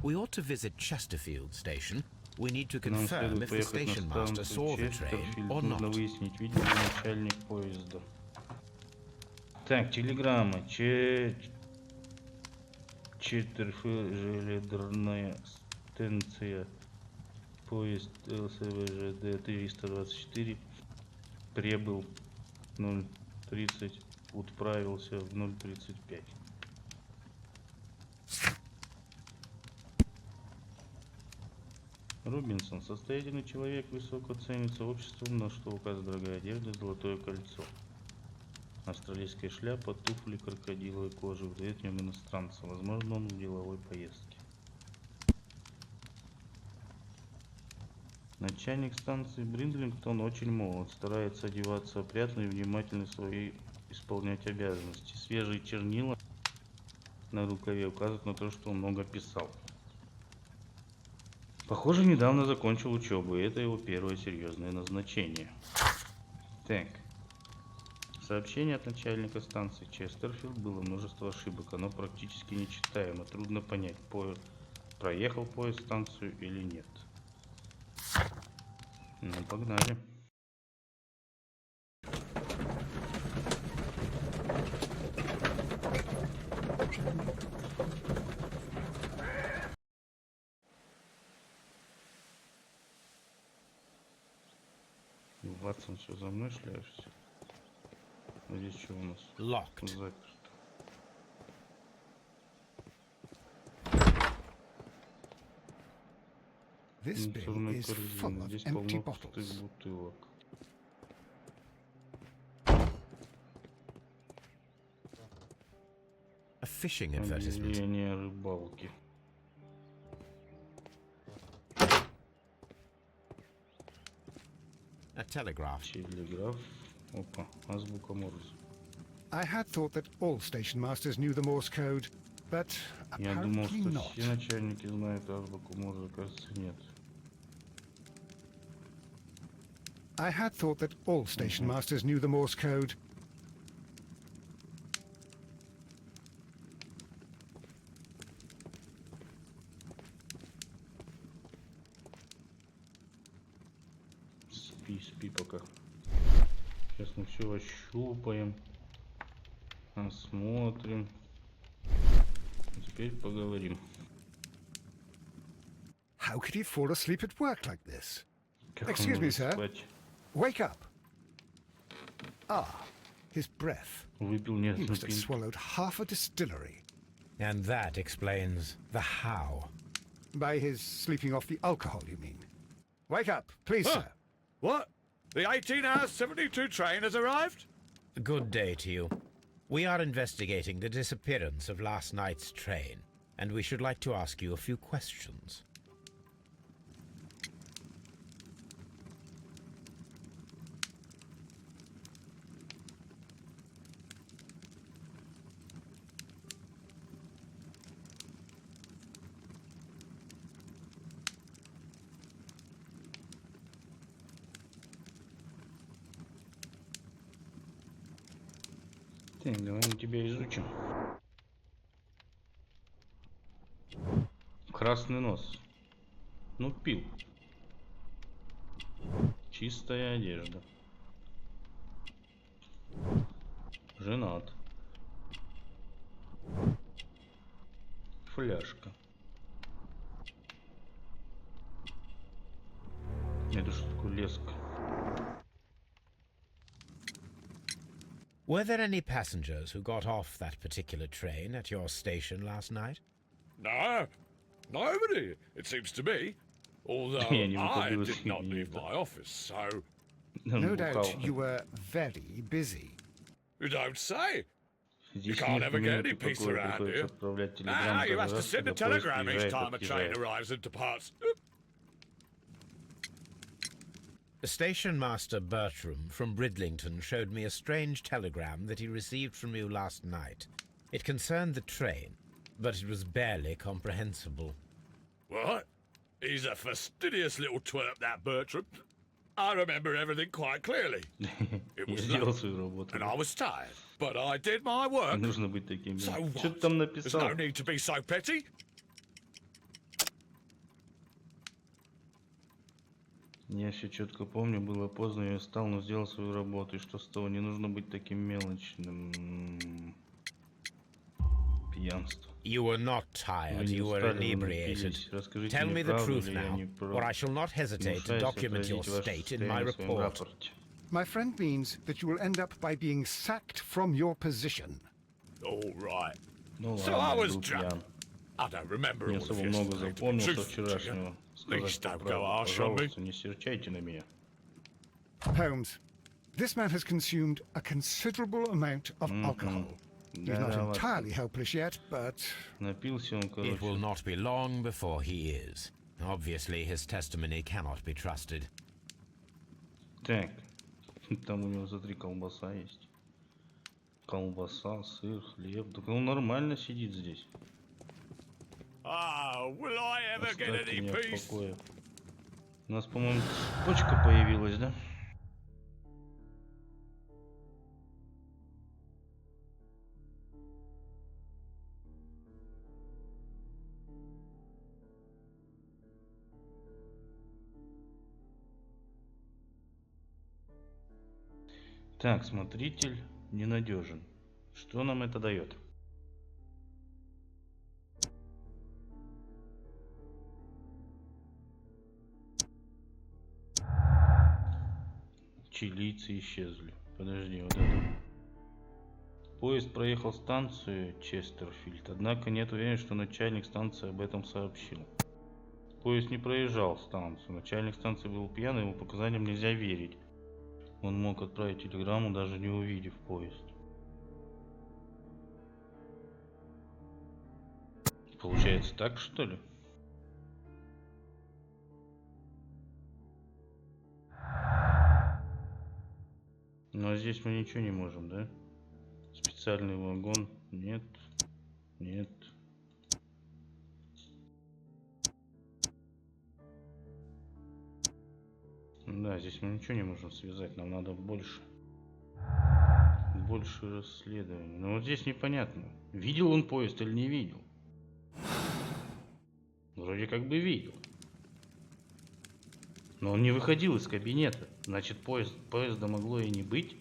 We ought to visit Chesterfield Station. We need to confirm if the station master saw the train or not. Так, телеграмма. Четырехжелезная станция. Поезд ЛСВЖД 324 прибыл в 0:30, отправился в 0:35. Робинсон, состоятельный человек, высоко ценится обществом, на что указывает дорогая одежда, золотое кольцо. Австралийская шляпа, туфли крокодиловой кожи, выдает в нем иностранца. Возможно, он в деловой поездке. Начальник станции Бриндлингтон очень молод, старается одеваться опрятно и внимательно свои исполнять обязанности. Свежие чернила на рукаве указывают на то, что он много писал. Похоже, недавно закончил учебу, и это его первое серьезное назначение. Так. Сообщение от начальника станции Честерфилд было множество ошибок. Оно практически нечитаемо. Трудно понять, проехал поезд станцию или нет. Ну, погнали. Ватсон, все за мной шляешься? Здесь что у нас? Locked. Заперто. This bin is full of Здесь empty полно пустых bottles. бутылок. A fishing advertisement. Объявление рыбалки. A telegraph. Телеграф. Опа, азбука Морзе. I had thought that all station masters knew the Morse code, but Я думал, apparently что not. все начальники знают азбуку Морзе, кажется, нет. I had thought that all station masters knew the Morse code. Спи пока. Сейчас мы все ощупаем, осмотрим. Теперь поговорим. How could he fall asleep at work like this? Excuse me, sir. Спать? Wake up. Ah, his breath. Выпил He несколько must have swallowed half a distillery. And that explains the how. By his sleeping off the alcohol, you mean? Wake up, please, sir. What? The 18-hour-72 train has arrived? Good day to you. We are investigating the disappearance of last night's train, and we should like to ask you a few questions. Так, давай мы тебя изучим. Красный нос. Ну, пил. Чистая одежда. Женат. Фляжка. Это что такое леска? Were there any passengers who got off that particular train at your station last night? No, nobody, it seems to me. Although I did not leave my office, so... No doubt you were very busy. You don't say. You can't ever get any peace around here. Now you have to send a telegram each time a train arrives and departs. Station Master Bertram from Bridlington showed me a strange telegram that he received from you last night. It concerned the train, but it was barely comprehensible. What? He's a fastidious little twerp, that Bertram. I remember everything quite clearly. It was late, and I was tired, but I did my work. So what? There's no need to be so petty. Я все четко помню, было поздно, я встал, но сделал свою работу. И что с того, не нужно быть таким мелочным. Пьянство. You were not tired, you were inebriated. Tell me the truth now, or I shall not hesitate to document your state in my report. My friend means that you will end up by being sacked from your position. All right. So I was drunk. I don't remember all of yesterday. Please don't go harsh on me. Holmes, this man has consumed a considerable amount of alcohol. He's not entirely helpless yet, but... It will not be long before he is. Obviously, his testimony cannot be trusted. Так, там у него, смотри, колбаса есть. Колбаса, сыр, хлеб. Так он нормально сидит здесь. Will I ever get any peace? У нас, по-моему, почка появилась, да? Так, смотритель ненадежен. Что нам это дает? Чилийцы исчезли. Подожди, вот это. Поезд проехал станцию Честерфилд, однако нет уверенности, что начальник станции об этом сообщил. Поезд не проезжал станцию. Начальник станции был пьян, его показаниям нельзя верить. Он мог отправить телеграмму, даже не увидев поезд. Получается так, что ли? Но здесь мы ничего не можем, да? Специальный вагон. Нет. Нет. Да, здесь мы ничего не можем связать. Нам надо больше. Больше расследований. Но вот здесь непонятно. Видел он поезд или не видел? Вроде как бы видел. Но он не выходил из кабинета. Значит, поезда могло и не быть.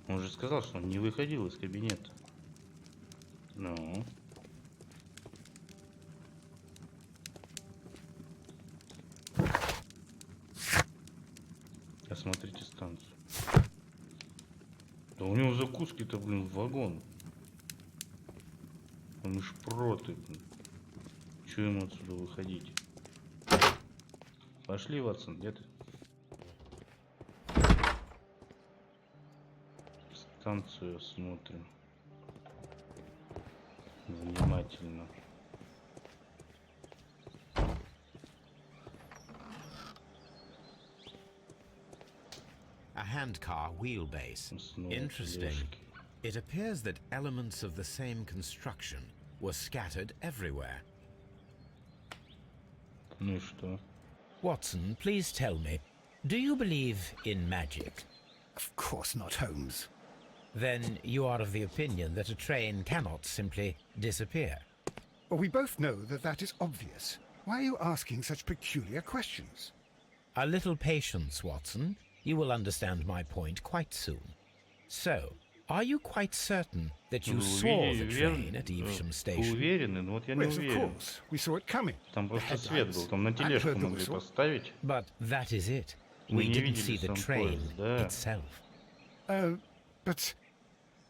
Он же сказал, что он не выходил из кабинета. Ну. Осмотрите станцию. Да у него закуски-то, блин, в вагон. Он и шпроты, блин. Чего ему отсюда выходить? Пошли, Ватсон, где ты? Станцию смотрим. Внимательно. A handcar wheelbase. Interesting. It appears that elements of the same construction were scattered everywhere. Ну и что? Watson, please tell me, do you believe in magic? Of course not, Holmes. Then you are of the opinion that a train cannot simply disappear? Well, we both know that that is obvious. Why are you asking such peculiar questions? A little patience, Watson. You will understand my point quite soon. So, are you quite certain that you saw the train at Evesham Station? Уверены, но вот я не Yes, of уверен. course. We saw it coming. Там The просто свет был, headlights. там на And тележку heard the могли whistle. поставить. But that is it. Мы We не didn't видели see the сам train поезд, да. itself. But...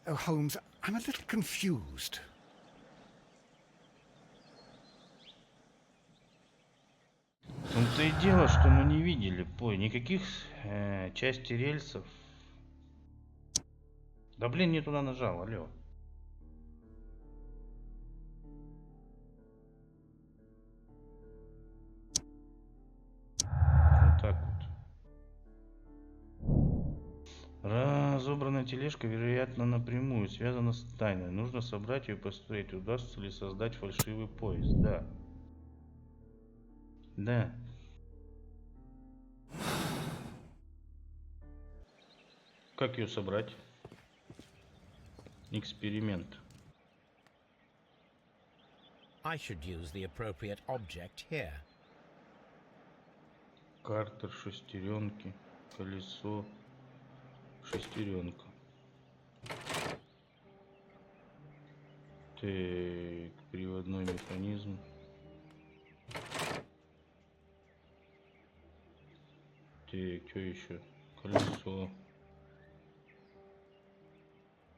Oh, Holmes, I'm a little confused. В том-то и дело, что мы не видели никаких части рельсов. Да блин, не туда нажал, алло. Вот так вот. Разобранная тележка, вероятно, напрямую связана с тайной. Нужно собрать ее и посмотреть, удастся ли создать фальшивый поезд. Да. Да. Как ее собрать? Эксперимент. I should use the appropriate object here. Картер, шестеренки, колесо, шестеренка. Так, приводной механизм. Так, что еще? Колесо.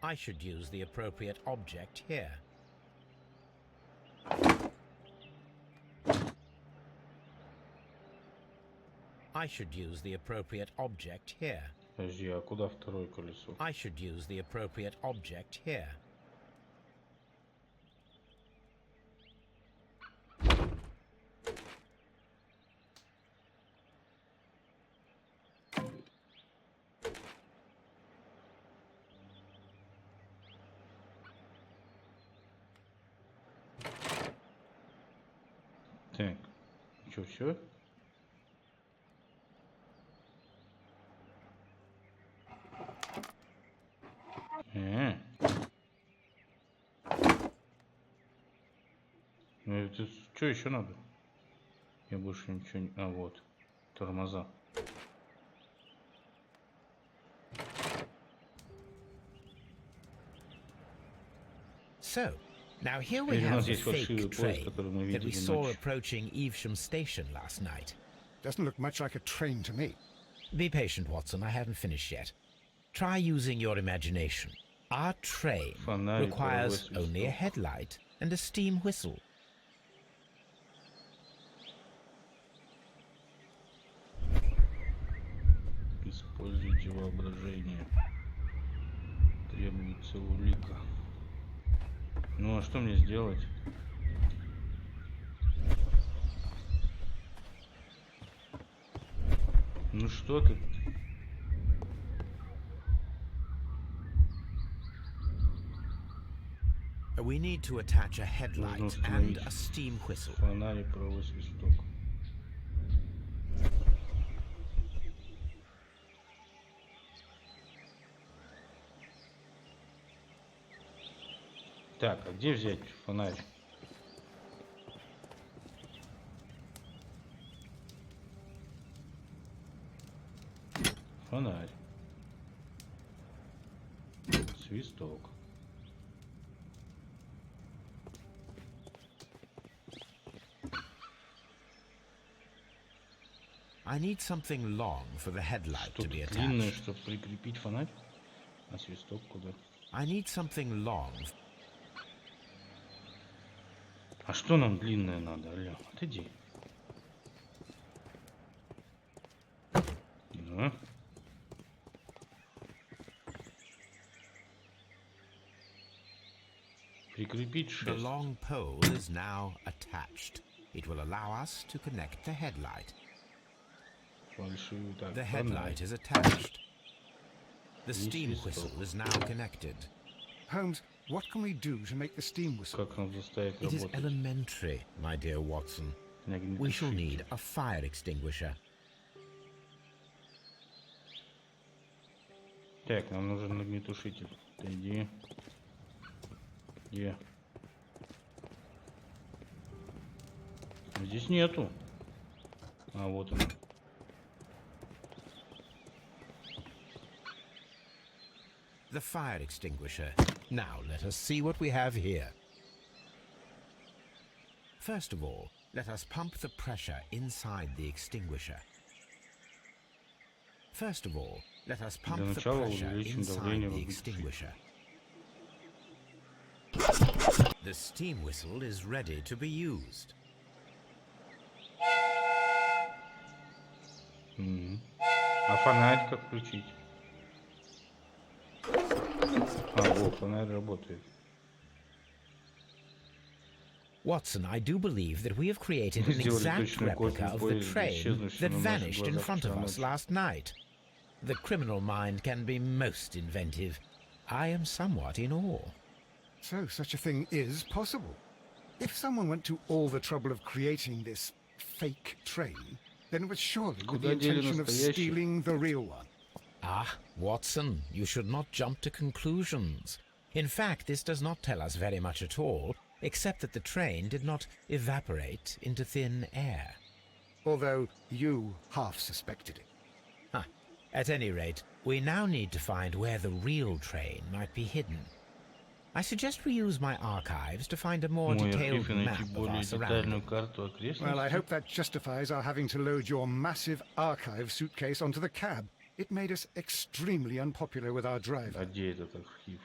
I should use the appropriate object here. I should use the appropriate object here. Подожди, а куда второе колесо? I should use the appropriate object here. Так, что, все? Ну это что еще надо? Я больше ничего не... А, вот. Тормоза. So, now here we have the fake train that we saw approaching Evesham Station last night. Doesn't look much like a train to me. Be patient, Watson. I haven't finished yet. Try using your imagination. Our train requires only a headlight and a steam whistle. Используйте воображение. Требуется улика. Ну а что мне сделать? Ну что ты? We need to attach a headlight and a steam whistle. Фонарь и паровой свисток. Так, а где взять фонарь? Фонарь. Свисток. I need something long for the headlight to be attached. Длинное, чтобы прикрепить фонарь. А свисток куда? I need something long. А что нам длинное надо, алло? Отойди. Да. Прикрепить шесть. The long pole is now attached. It will allow us to connect the headlight. The headlight is attached. The steam whistle is now connected. Holmes, what can we do to make the steam whistle? It is elementary, my dear Watson. We shall need a fire extinguisher. Так, нам нужен огнетушитель. Иди. Где? Здесь нету. А вот он. the fire extinguisher. Now let us see what we have here. First of all, let us pump the pressure inside the extinguisher. First of all, let us pump the pressure inside the extinguisher. The steam whistle is ready to be used. А фонарь как включить? Во, фонарь работает. Watson, I do believe that we have created an exact replica of the train that vanished in front of us last night. The criminal mind can be most inventive. I am somewhat in awe. So such a thing is possible. If someone went to all the trouble of creating this fake train, then it was surely with the intention of stealing the real one. Ah, Watson, you should not jump to conclusions. In fact, this does not tell us very much at all, except that the train did not evaporate into thin air. Although you half suspected it. At any rate, we now need to find where the real train might be hidden. I suggest we use my archives to find a more detailed map of our surroundings. Well, I hope that justifies our having to load your massive archive suitcase onto the cab. It made us extremely unpopular with our driver. А где этот архив?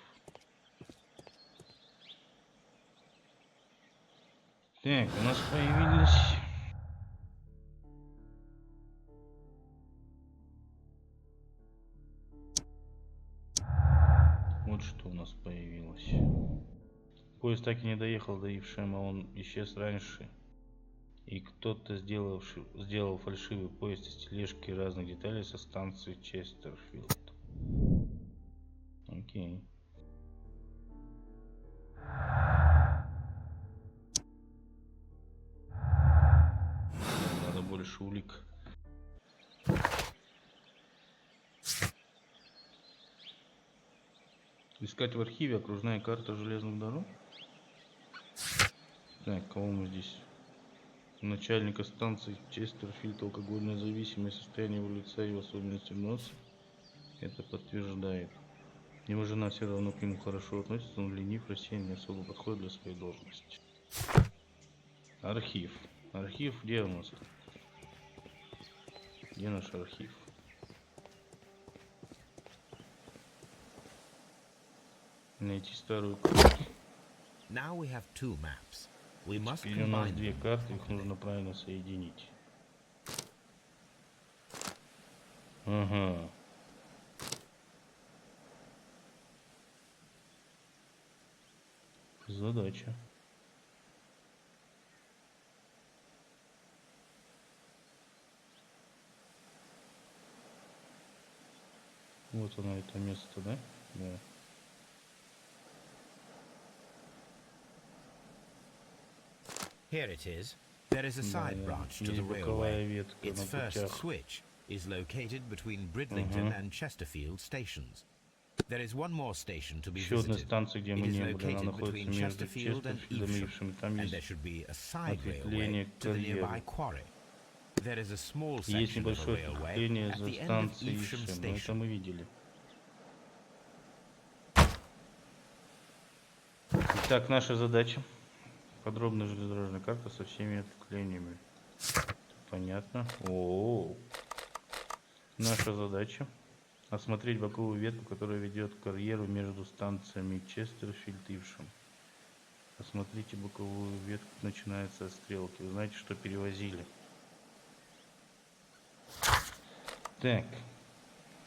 Так, у нас появились... Вот что у нас появилось. Поезд так и не доехал до Ившема, он исчез раньше. И кто-то сделал фальшивый поезд из тележки разных деталей со станции Честерфилд. Окей. Надо больше улик. Искать в архиве окружная карта железных дорог. Так, кого мы здесь? Начальника станции Честерфилд, алкогольная зависимость, состояние его лица и в особенности носа. Это подтверждает. Его жена все равно к нему хорошо относится, он ленив, рассеян, не особо подходит для своей должности. Архив. Архив где у нас? Где наш архив? Найти старую карту. Now we have two maps. We must Теперь у нас две карты, их нужно правильно соединить. Ага. Задача. Вот оно, это место, да? Да. Here it is. There is a side branch to the railway. Its first switch is located between Bridlington and Chesterfield stations. There is one more station to be visited. It is located between Chesterfield and Evesham, and there should be a side railway to the nearby quarry. There is a small section of a railway at the end of Evesham station. Итак, наша задача. Подробная железнодорожная карта со всеми ответвлениями. Понятно. О-о-о. Наша задача осмотреть боковую ветку, которая ведет к карьеру между станциями Честерфилд и Ившем. Осмотрите боковую ветку, начинается от стрелки. Вы знаете, что перевозили. Так.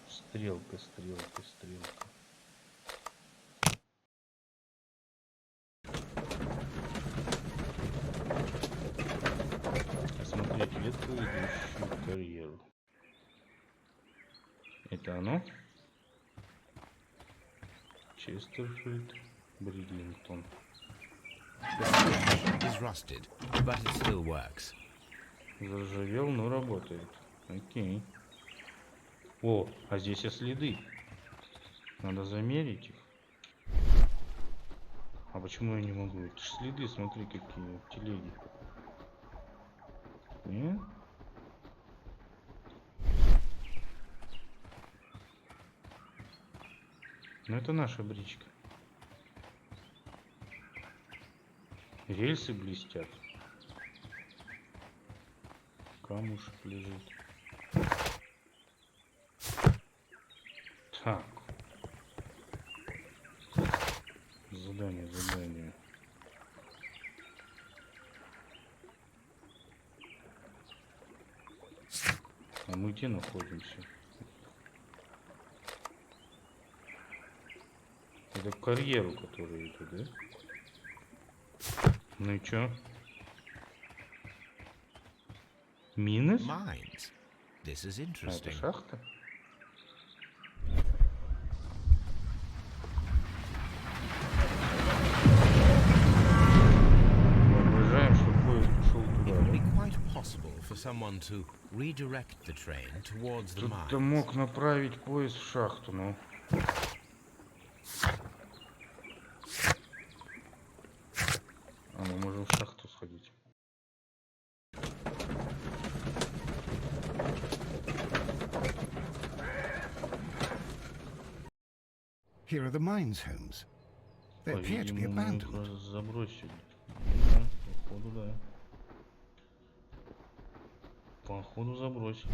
Стрелка, стрелка, стрелка. Осмотреть ветку, идущую к карьеру. Это оно? Честерфилд, Бридлингтон. Is rusted, but it still works. Заржавел, но работает. Окей. О, а здесь и следы. Надо замерить их. А почему я не могу? Это ж следы, смотри, какие в телеге. Нет? Ну это наша бричка. Рельсы блестят. Камушек лежит. Так. Задание. А мы где находимся? Это к карьеру, который идет, да? Ну и чё? Минус? Mines. This is А, это interesting. шахта? Воображаем, что поезд ушел It туда, would be да? quite possible for someone to redirect the train towards the Кто-то mines. мог направить поезд в шахту, но... А мы можем в шахту сходить. Here are the mines, Holmes. They appear to be По-видимому, их abandoned. забросили. Да, походу, да. Походу забросили.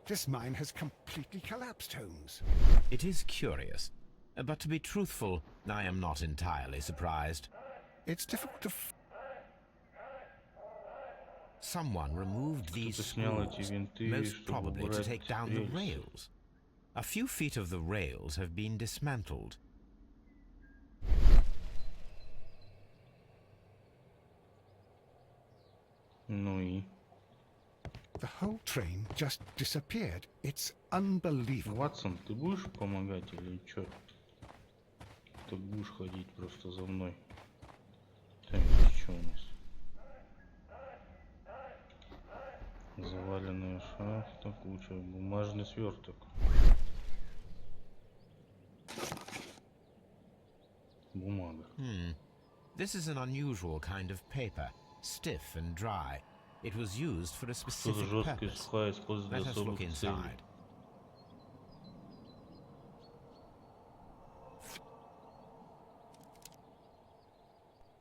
This mine has completely collapsed, Holmes. It is curious, but to be truthful, I am not entirely surprised. It's difficult to... Someone removed these снял эти screws, винты, most чтобы probably to убрать take down the рельсы. rails. A few feet of the rails have been dismantled. Ну и... The whole train just disappeared. It's unbelievable. Ватсон, ты будешь помогать или чё? Ты будешь ходить просто за мной. Так, здесь что у нас? Заваленная шахта, куча, бумажный сверток. Бумага. This is an unusual kind of paper, stiff and dry. It was used for a Что-то specific жесткое и purpose. сухое используют Let для us look особых целей. inside.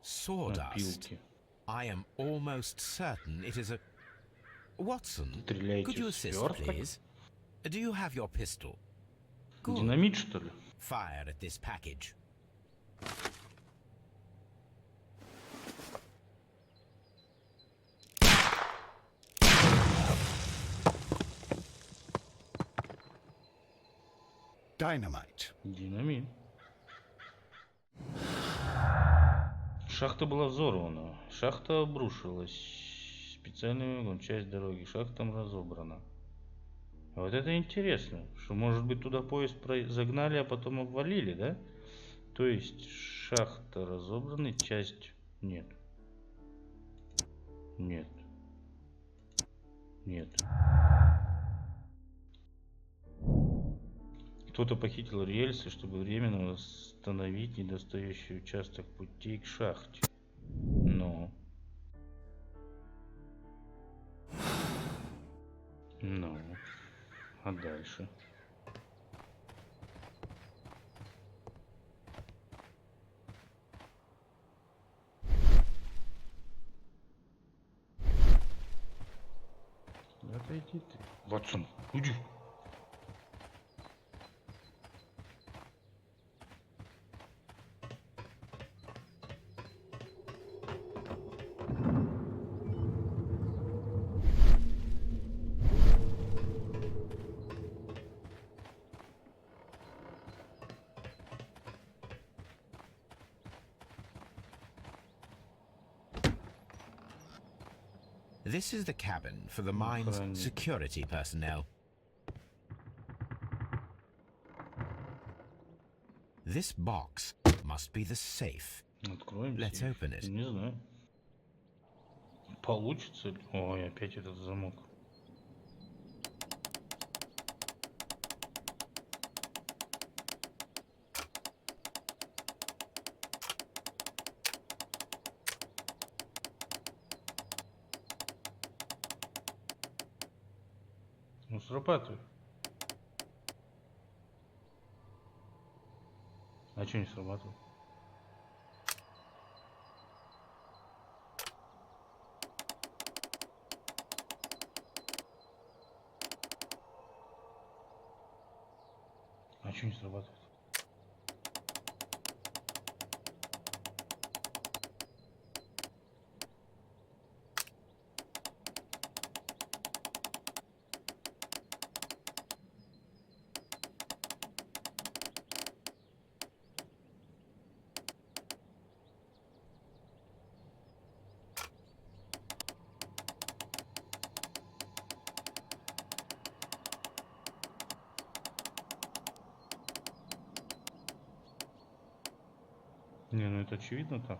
Sawdust. Опилки. I am almost certain it is a... Watson, Стреляете could you в assist, сверток? please? Do you have your pistol? Good. Динамит, что ли? Fire at this package. Dynamite. Динамит. Шахта была взорвана. Шахта обрушилась. Специальный вагон, часть дороги. Шахта разобрана. А вот это интересно, что может быть туда поезд загнали, а потом обвалили, да? То есть шахта разобрана, часть... Нет. Нет. Нет. Кто-то похитил рельсы, чтобы временно восстановить недостающий участок путей к шахте. Но... Ну... А дальше? Отойди ты. Ватсон, уйди. This is the cabin for the mine's security personnel. This box must be the safe. Откроем Let's сейф. open it. Не знаю. Получится ли? Ой, опять этот замок. Ну, срабатывай. А что не срабатывает? А что не срабатывает? Не, ну это очевидно так.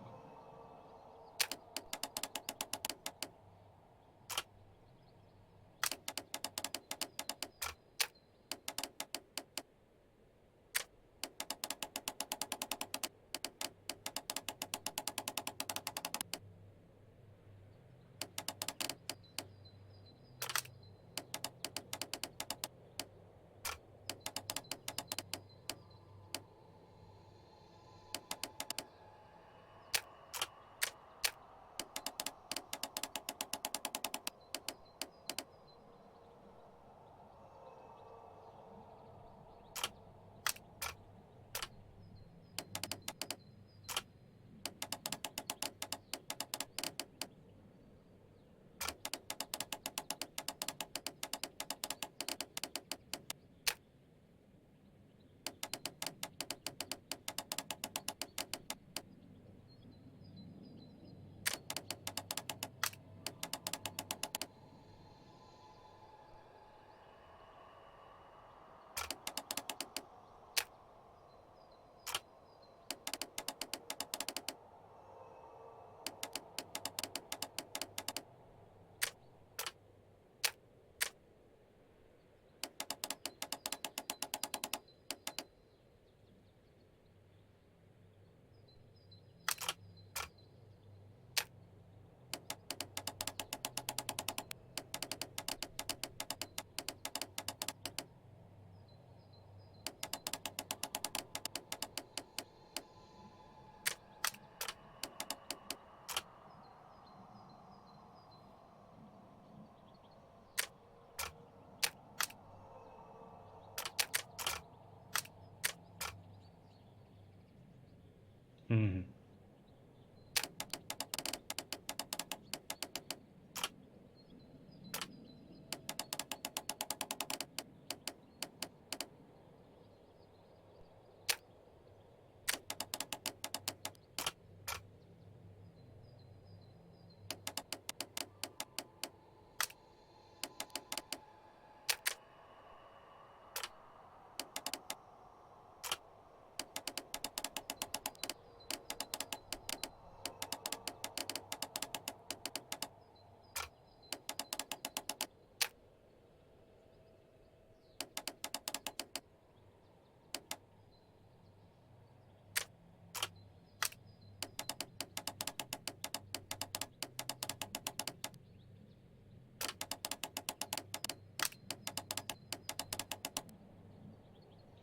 Мгм.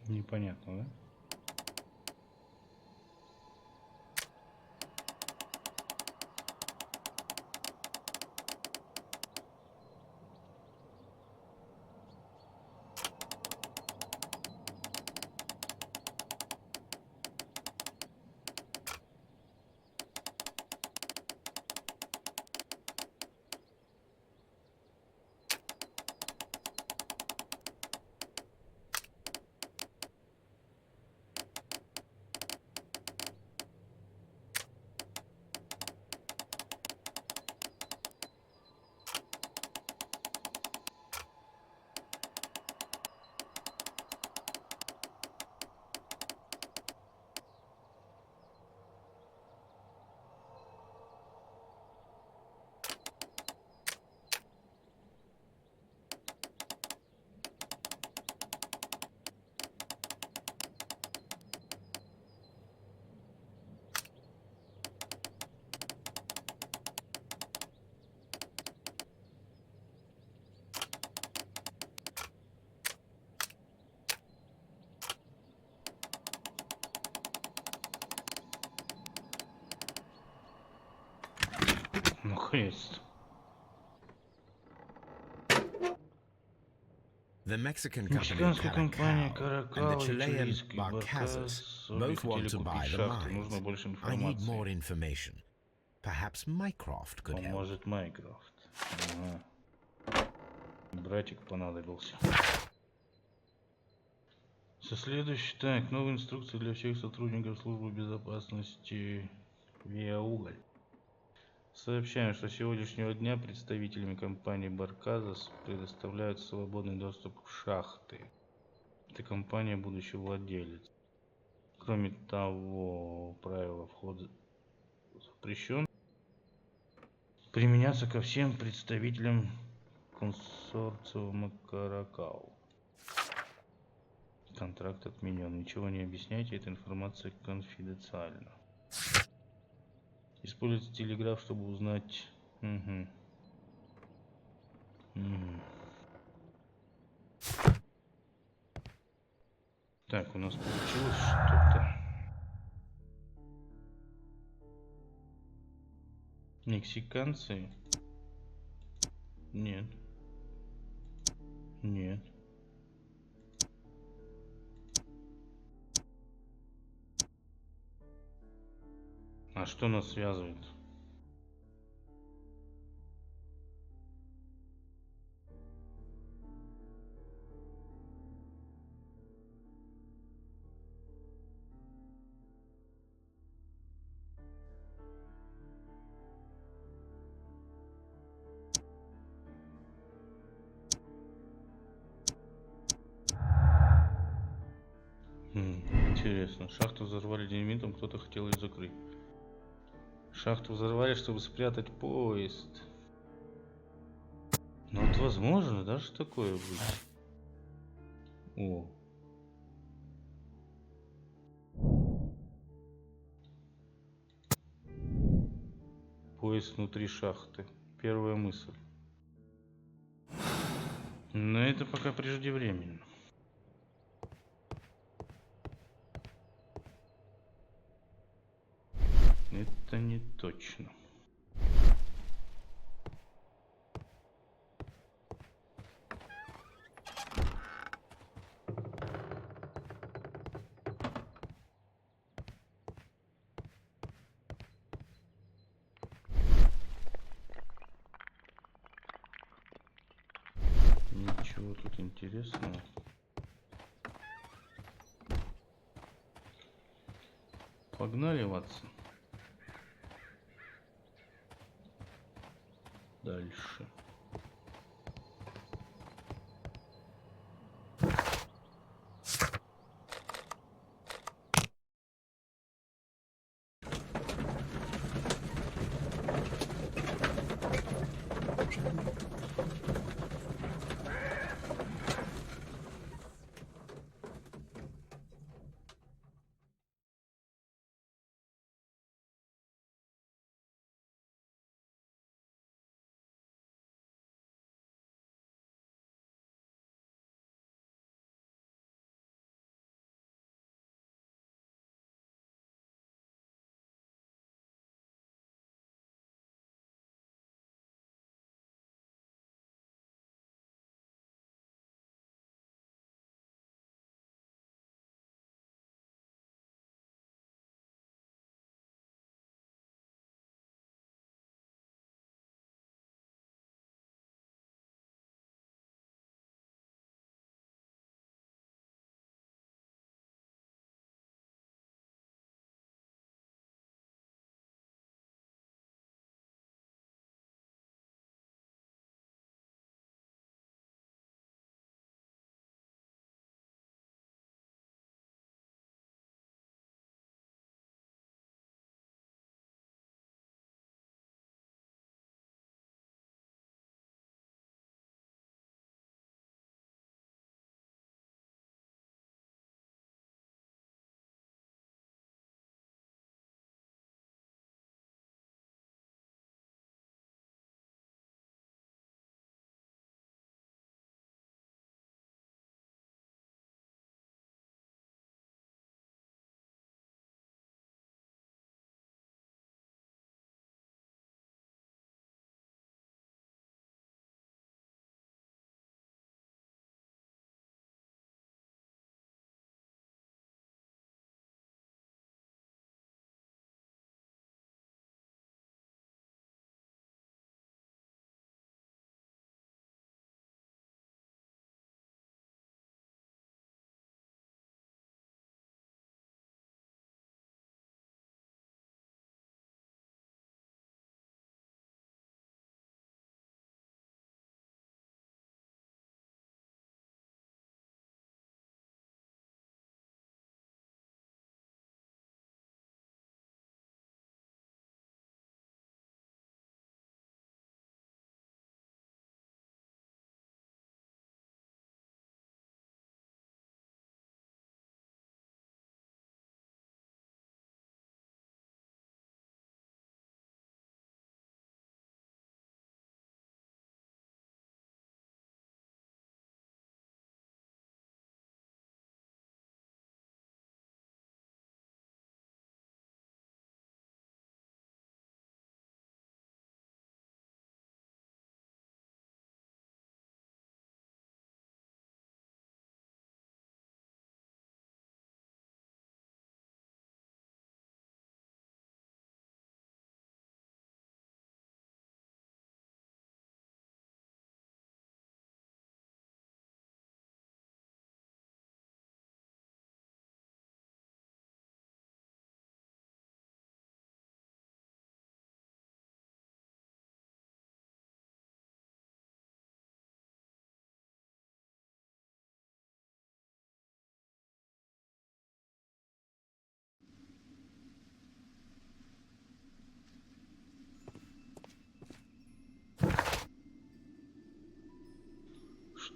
Непонятно, да? Наконец-то. The Mexican Мексиканская компания Caracol and the Каракал и Chilean чилийский Barcazas Баркас обе both want хотели to buy купить the шахты. mines. Нужно больше I need more информации. information. Perhaps Mycroft could help. Поможет Майкрофт. Ага. Братик понадобился. Так, новые инструкции для всех сотрудников службы безопасности Виа Уголь. Сообщаем, что с сегодняшнего дня представителями компании Барказас предоставляют свободный доступ в шахты. Это компания будущий владелец. Кроме того, правила входа запрещен применяться ко всем представителям консорциума Каракал. Контракт отменен. Ничего не объясняйте, эта информация конфиденциальна. Используйте телеграф, чтобы узнать... Так, у нас получилось что-то. Мексиканцы? Нет. Нет. А что нас связывает? Интересно. Шахту взорвали динамитом, кто-то хотел ее закрыть. Шахту взорвали, чтобы спрятать поезд. Ну вот возможно, да, что такое быть? О. Поезд внутри шахты. Первая мысль. Но это пока преждевременно. Это не точно. Ничего тут интересного. Погнали, Ватсон. Дальше.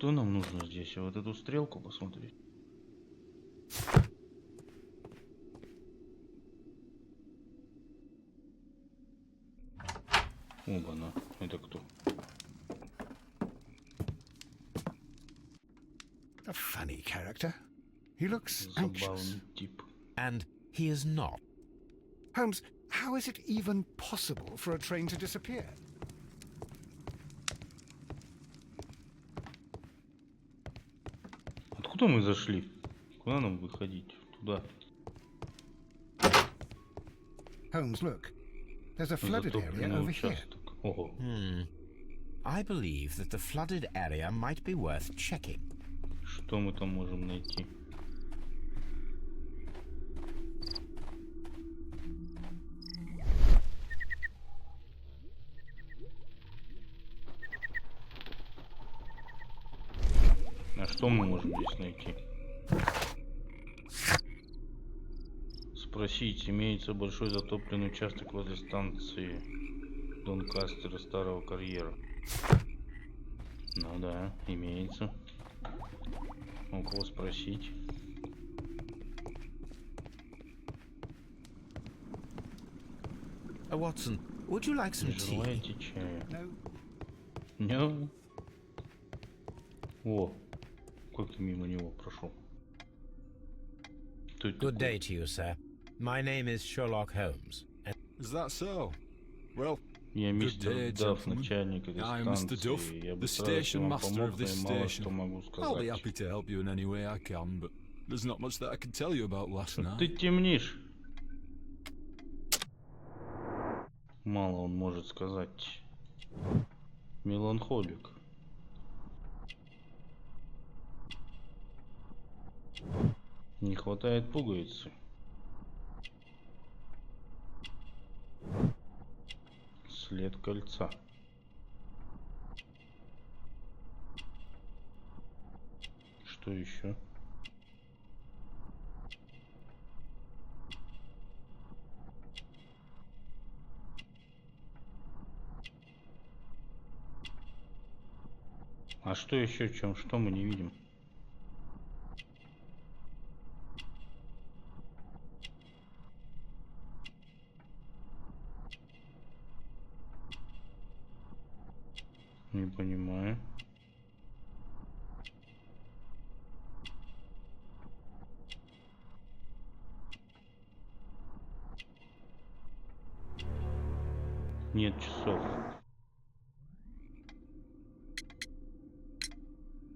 Что нам нужно здесь? Вот эту стрелку посмотреть. Оба-на. Это кто? A funny character. He looks anxious. Забавный тип. And he is not. Holmes, how is it even possible for a train to disappear? Откуда мы зашли? Куда нам выходить? Туда. Holmes, look. There's a flooded area over here. Ого. I believe that the flooded area might be worth checking. Что мы там можем найти? А что мы можем здесь найти? Спросить, имеется большой затопленный участок возле станции Донкастера старого карьера. Ну да, имеется. У кого спросить? Watson, would you like some tea? Желаете чая? No. О, как ты мимо него прошел? Good day to you, sir. My name is Sherlock Holmes. Is that so? Well, я мистер Дафф, начальник этой станции. Я бы с радостью вам помог, но и мало что могу сказать. I'll be happy to help you in any way I can, but there's not much that I can tell you about last night. Ты темнишь. Мало он может сказать. Меланхолик. Не хватает пуговицы. След кольца. Что еще? А что еще, что мы не видим? Не понимаю. Нет часов.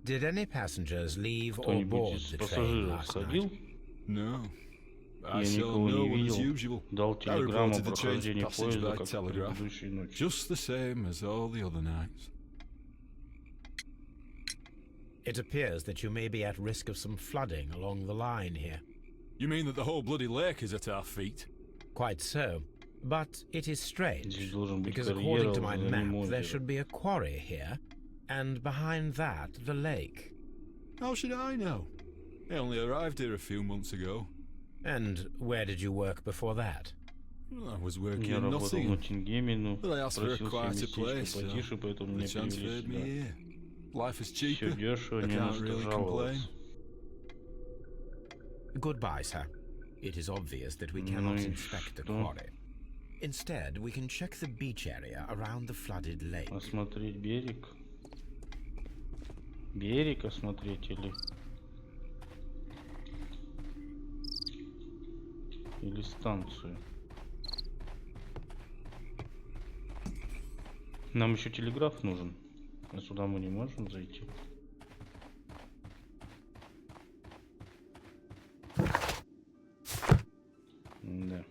Did any passengers leave or Кто-нибудь board из the train пассажиров last сходил? night? No. Я никого не видел. Дал телеграмму о прохождении поезда, как в предыдущей ночи. Just the same as all the other nights. It appears that you may be at risk of some flooding along the line here. You mean that the whole bloody lake is at our feet? Quite so. But it is strange, because карьера, according to my map, there should be a quarry here, and behind that, the lake. How should I know? I only arrived here a few months ago. And where did you work before that? Well, I was working in Nottingham, but I asked for a quieter place, so they transferred me here. Life is cheaper. I can't really complain. Goodbye, sir. It is obvious that we cannot inspect the quarry. Instead, we can check the beach area around the flooded lake. Осмотреть берег. Берег осмотреть или станцию. Нам еще телеграф нужен. А сюда мы не можем зайти. Да.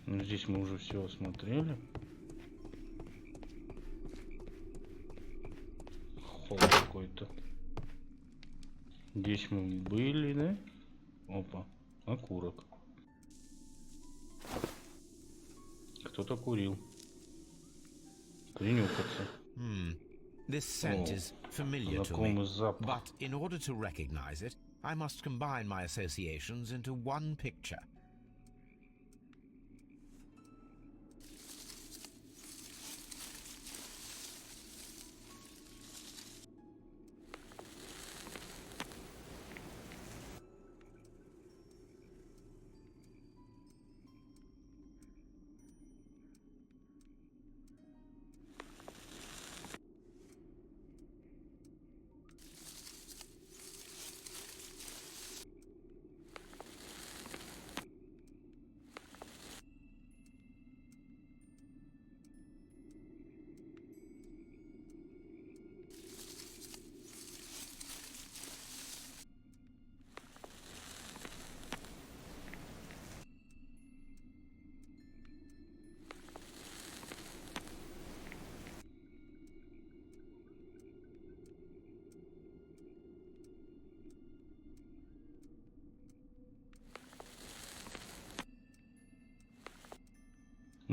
Здесь мы уже все осмотрели. Холл какой-то. Здесь мы были, да? Опа, окурок. Кто-то курил. Принюхаться. This scent is familiar to me, but in order to recognize it, I must combine my associations into one picture.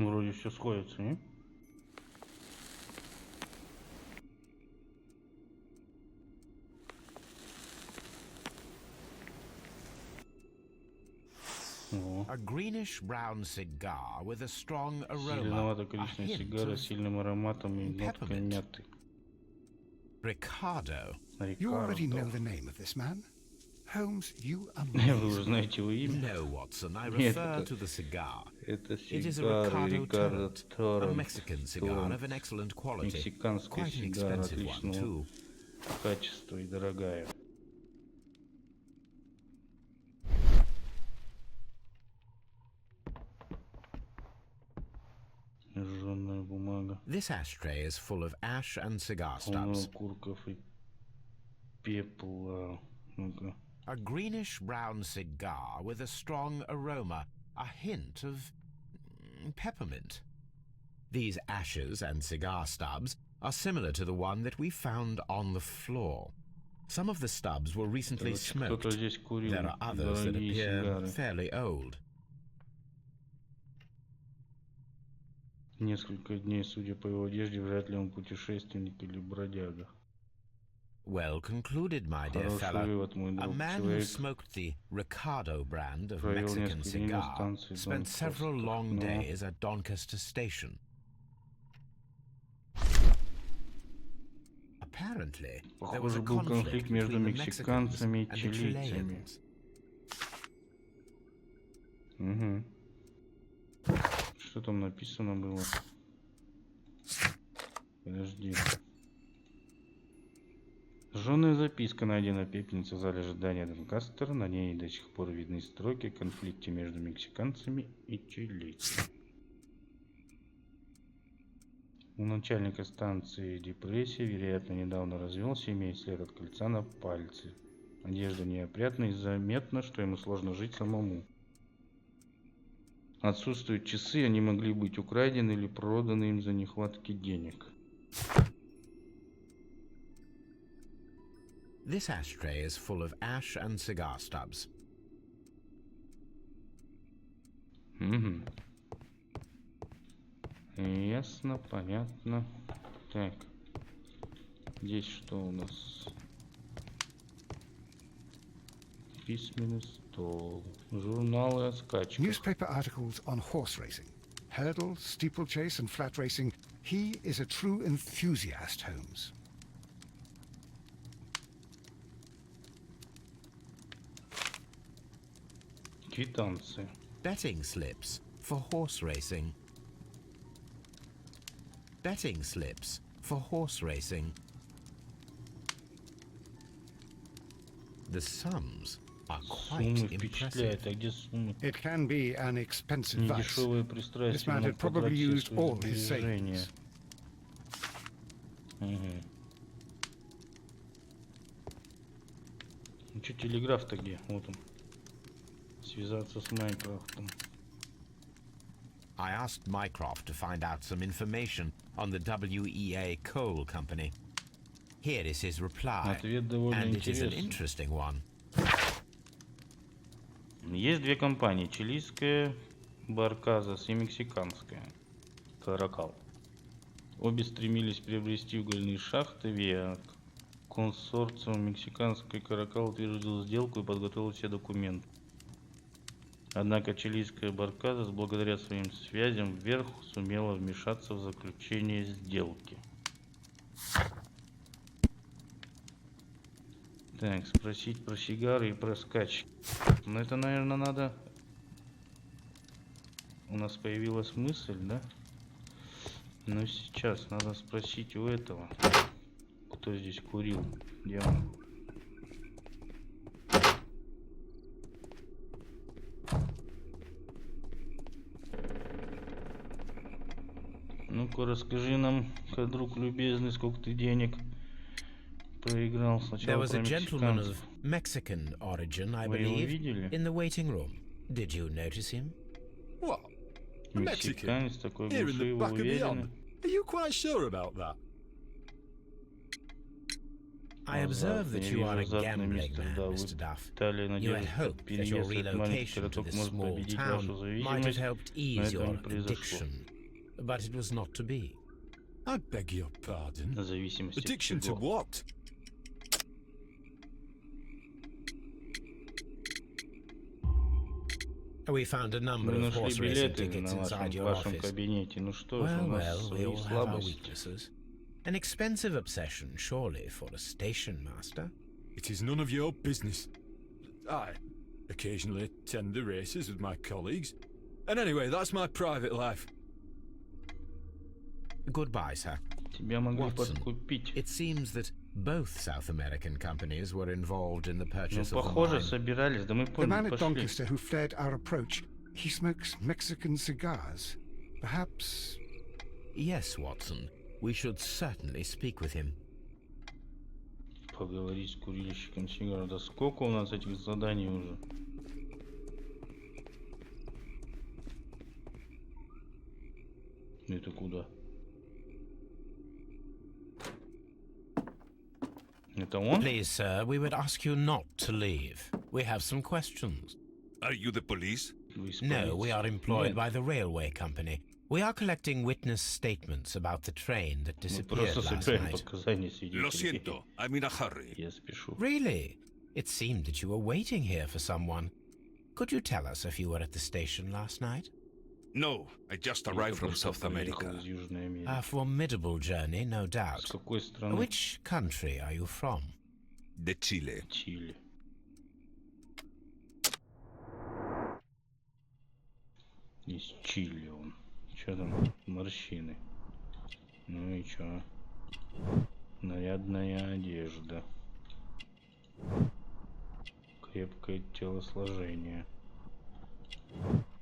Вроде все сходится, не? A greenish-brown cigar with a strong aroma. Зеленовато-коричневая сигара с сильным ароматом и ноткой мяты. Ricardo. You already know the name of this man? Holmes, you are Вы уже знаете его имя? No, Watson, I refer to the cigar. Это It is a сигара Ricardo Torrent, Torrent, a Mexican cigar of an excellent quality. Мексиканская Quite an сигара expensive one, отличного too. качества и дорогая. Жжёная бумага. This ashtray is full of ash and cigar stubs. Окурков и пепла. Ну-ка. A greenish-brown cigar with a strong aroma, a hint of peppermint. These ashes and cigar stubs are similar to the one that we found on the floor. Some of the stubs were recently smoked. There are others that appear fairly old. Несколько дней, судя по его одежде, вряд ли он путешественник или бродяга. Well concluded, my dear fellow. A man who smoked the Ricardo brand of Mexican cigar spent several long days at Doncaster Station. Apparently, there was a conflict between the Mexicans and the Chileans. Угу. Что там написано было? Подожди. Сжёная записка, найдена в пепельнице в зале ожидания Донкастера. На ней до сих пор видны строки о конфликте между мексиканцами и чилийцами. У начальника станции депрессия, вероятно, недавно развелся, имеет след от кольца на пальце. Одежда неопрятна и заметно, что ему сложно жить самому. Отсутствуют часы, они могли быть украдены или проданы им за нехватки денег. This ashtray is full of ash and cigar stubs. Угу. Ясно, понятно. Так. Здесь что у нас? Письменный стол. Журналы о скачках. Newspaper articles on horse racing. Hurdle, steeplechase and flat racing. He is a true enthusiast, Holmes. Квитанции. Betting slips for horse racing. Betting slips for horse racing. The sums are quite impressive. It can be an expensive vice. This man had probably used all his savings. Ну что, телеграф-то где? Вот он. Связаться с Майкрофтом. I asked Mycroft to find out some information on the WEA Coal Company. Here is his reply, and it is an interesting one. Есть две компании, чилийская Барказас и мексиканская Каракал. Обе стремились приобрести угольные шахты ВИАК. Консорциум мексиканской Каракал утвердил сделку и подготовил все документы. Однако чилийская Барказас, благодаря своим связям вверх, сумела вмешаться в заключение сделки. Так, спросить про сигары и про скачки. Ну это, наверное, надо... У нас появилась мысль, да? Но сейчас надо спросить у этого, кто здесь курил. Где он? Ну-ка, расскажи нам, друг любезный, сколько ты денег проиграл сначала. There was a gentleman of Mexican origin, I believe, in the waiting room. Did you notice him? What? A Mexican? Here in the back of beyond. Are you quite sure about that? I observe that you are a gambling man, Mr. Duff. You had hoped that your relocation to this small town might have helped ease your addiction, but it was not to be. I beg your pardon. Addiction to what? We found a number of horse racing tickets inside your office. Well, we all have our weaknesses. An expensive obsession, surely, for a station master. It is none of your business. I occasionally attend the races with my colleagues. And anyway, that's my private life. Goodbye, sir. Watson, it seems that both South American companies were involved in the purchase of the mine. The man at Doncaster who fled our approach, he smokes Mexican cigars. Perhaps... Yes, Watson. We should certainly speak with him. Поговорить с курильщиком сигар. Да сколько у нас этих заданий уже? Это куда? Это он? Please, sir, we would ask you not to leave. We have some questions. Are you the police? No, we are employed by the railway company. We are collecting witness statements about the train that disappeared last night. Lo siento, I'm in a hurry. Really? It seemed that you were waiting here for someone. Could you tell us if you were at the station last night? No, I just arrived from South America. A formidable journey, no doubt. Which country are you from? De Chile. Из Чили он. Чё там? Морщины. Ну и чё? Нарядная одежда. Крепкое телосложение.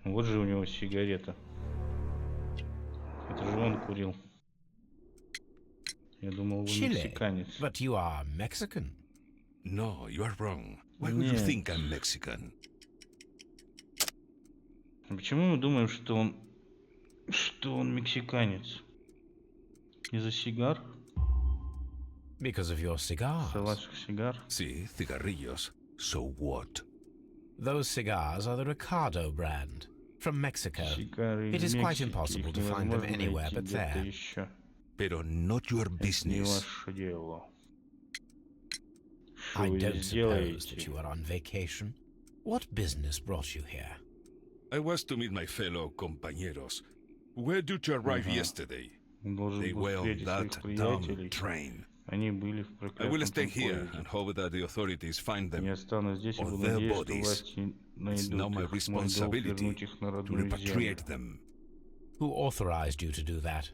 Вот же у него сигарета. Это же он курил. Я думал, вы мексиканец. But you are Mexican. No, you are wrong. Why would you think I'm Mexican? Почему мы думаем, что он мексиканец? Из-за сигар? Because of your cigars. Из-за ваших сигар? Sí, cigarrillos. So what? Those cigars are the Ricardo brand, from Mexico. It is quite impossible to find them anywhere but there. Pero not your business. I don't suppose that you are on vacation. What business brought you here? I was to meet my fellow compañeros. Were due to arrive yesterday. They were on that damn train. I will stay here and hope that the authorities find them or their bodies. It's now my responsibility to repatriate them. Who authorized you to do that?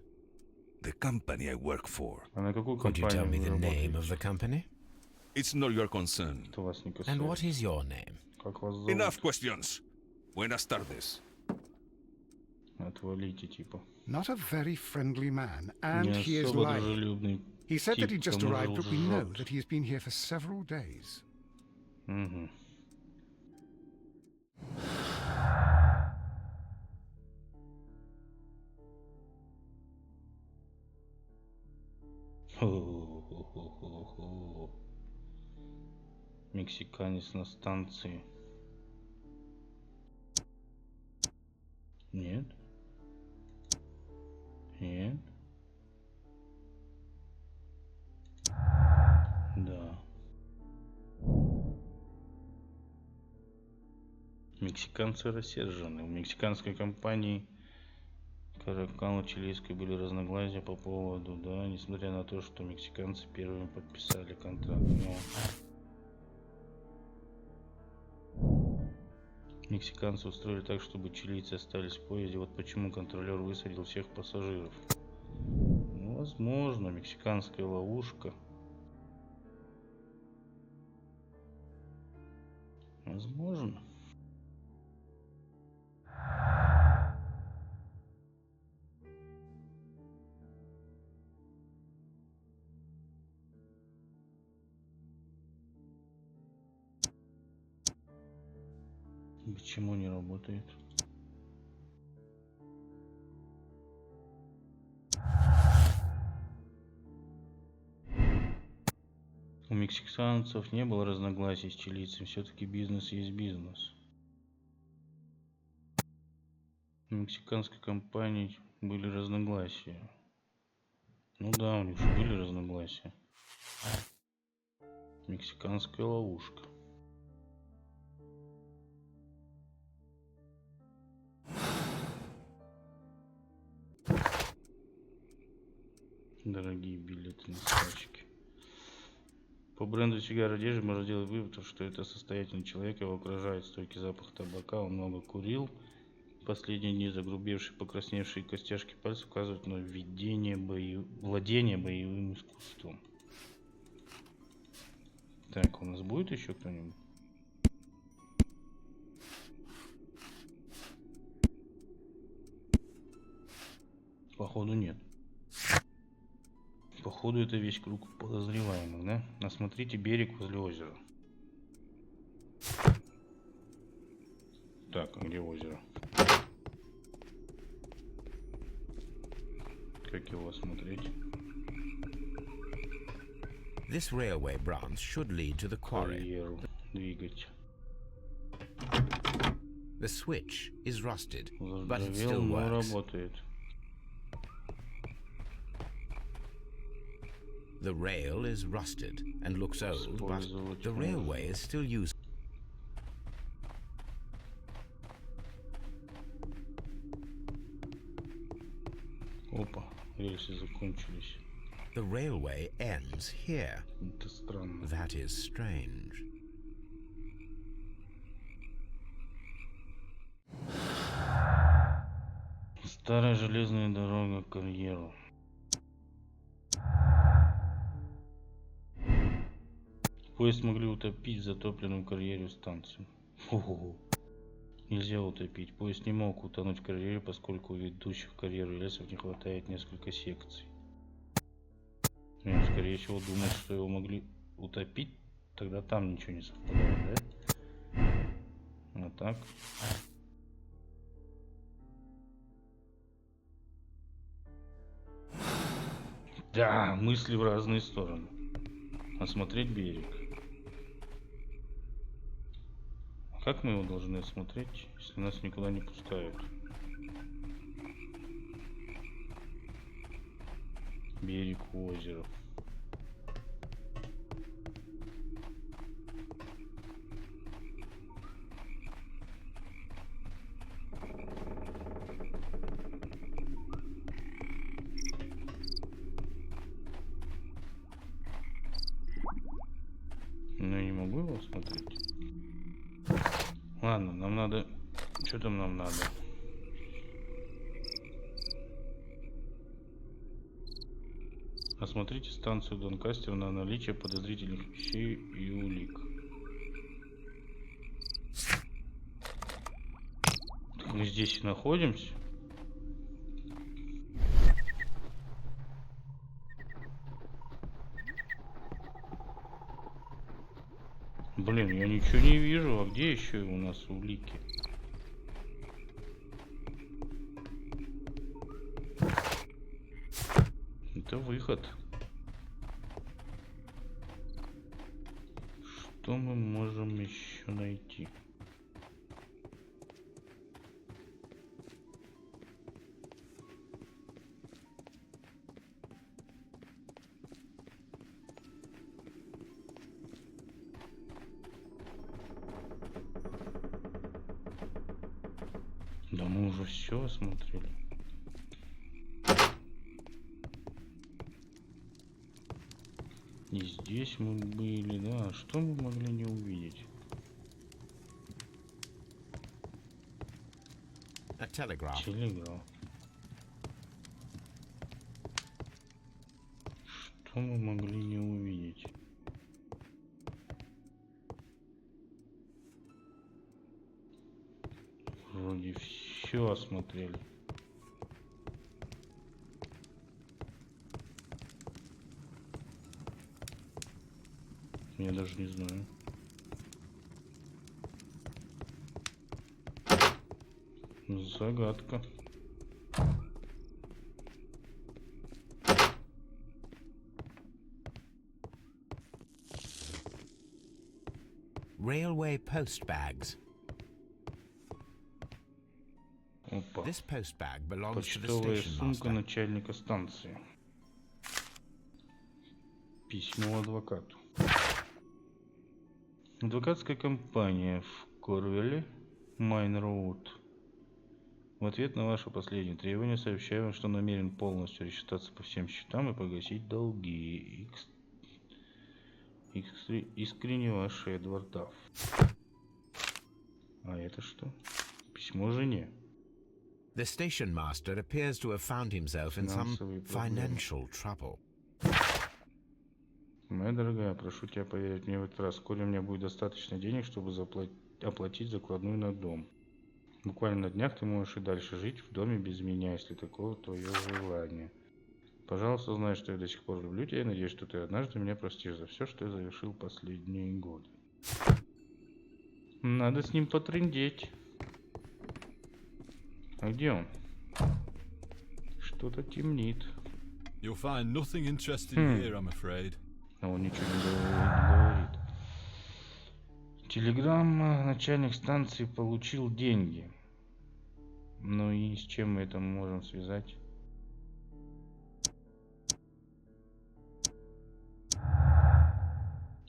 The company I work for. Could you tell me the name of the company? It's not your concern. And what is your name? Enough questions. Buenas tardes. Not a very friendly man, and he is lying. He said that he just arrived, but we know that he has been here for several days. Мексиканец на станции. Нет. Нет. Да. Мексиканцы рассержены. В мексиканской компании каракало-чилийской были разногласия по поводу, да, несмотря на то, что мексиканцы первыми подписали контракт. Но мексиканцы устроили так, чтобы чилийцы остались в поезде. Вот почему контролер высадил всех пассажиров. Ну, возможно, мексиканская ловушка. Возможно. Почему не работает? У мексиканцев не было разногласий с чилийцем, все-таки бизнес есть бизнес. У мексиканской компании были разногласия. Ну да, у них же были разногласия. Мексиканская ловушка. Дорогие билеты на скачки. По бренду сигар и одежды можно сделать вывод, что это состоятельный человек, его окружает стойкий запах табака, он много курил. Последние дни загрубевшие, покрасневшие костяшки пальцев указывают на владение боевым искусством. Так, у нас будет еще кто-нибудь? Походу нет. Походу это весь круг подозреваемых, да? Осмотрите берег возле озера. Так, а где озеро? Как его осмотреть? This railway branch should lead to the quarry. Карьеру двигать. The switch is rusted, but it still но works. работает. The rail is rusted and looks old, but the railway is still used. Опа, рельсы закончились. The railway ends here. Это странно. That is strange. Старая железная дорога к карьеру. Поезд могли утопить в затопленном карьере станцию. Ого. Нельзя утопить. Поезд не мог утонуть в карьере, поскольку у ведущих в карьеру рельсов не хватает несколько секций. Я, скорее всего, думал, что его могли утопить. Тогда там ничего не совпадает, да? А так. Да, мысли в разные стороны. Осмотреть берег. Как мы его должны осмотреть, если нас никуда не пускают? Берег озера. Ну, я не могу его осмотреть. Ладно, нам надо... Что там нам надо? Осмотрите станцию Донкастер на наличие подозрительных вещей и улик. Так мы здесь и находимся? Блин, я ничего не вижу. А где еще у нас улики? Это выход. Что мы можем еще найти? Да мы уже все осмотрели. И здесь мы были, да. Что мы могли не увидеть? Телеграф. Что мы могли не увидеть? Вроде все осмотрели. Я даже не знаю. Загадка. railway post bags. Опа. This post bag belongs to the Почтовая station сумка master. начальника станции. Письмо адвокату. Адвокатская компания в Корвеле, Майн-Роуд. В ответ на ваше последнее требование сообщаю вам, что намерен полностью рассчитаться по всем счетам и погасить долги. Искренне ваш Эдвард Дафф. А это что? Письмо жене. The station master appears to have found himself in some financial trouble. Моя дорогая, прошу тебя поверить мне в этот раз. Вскоре у меня будет достаточно денег, чтобы оплатить закладную на дом. Буквально на днях ты можешь и дальше жить в доме без меня, если такое твое желание. Пожалуйста, знай, что я до сих пор люблю тебя и надеюсь, что ты однажды меня простишь за все, что я совершил последние годы. Надо с ним потрындеть. А где он? Что-то темнит. You'll find nothing interesting here, I'm afraid. А он ничего не говорит. Телеграмма. Начальник станции получил деньги. Ну и с чем мы это можем связать?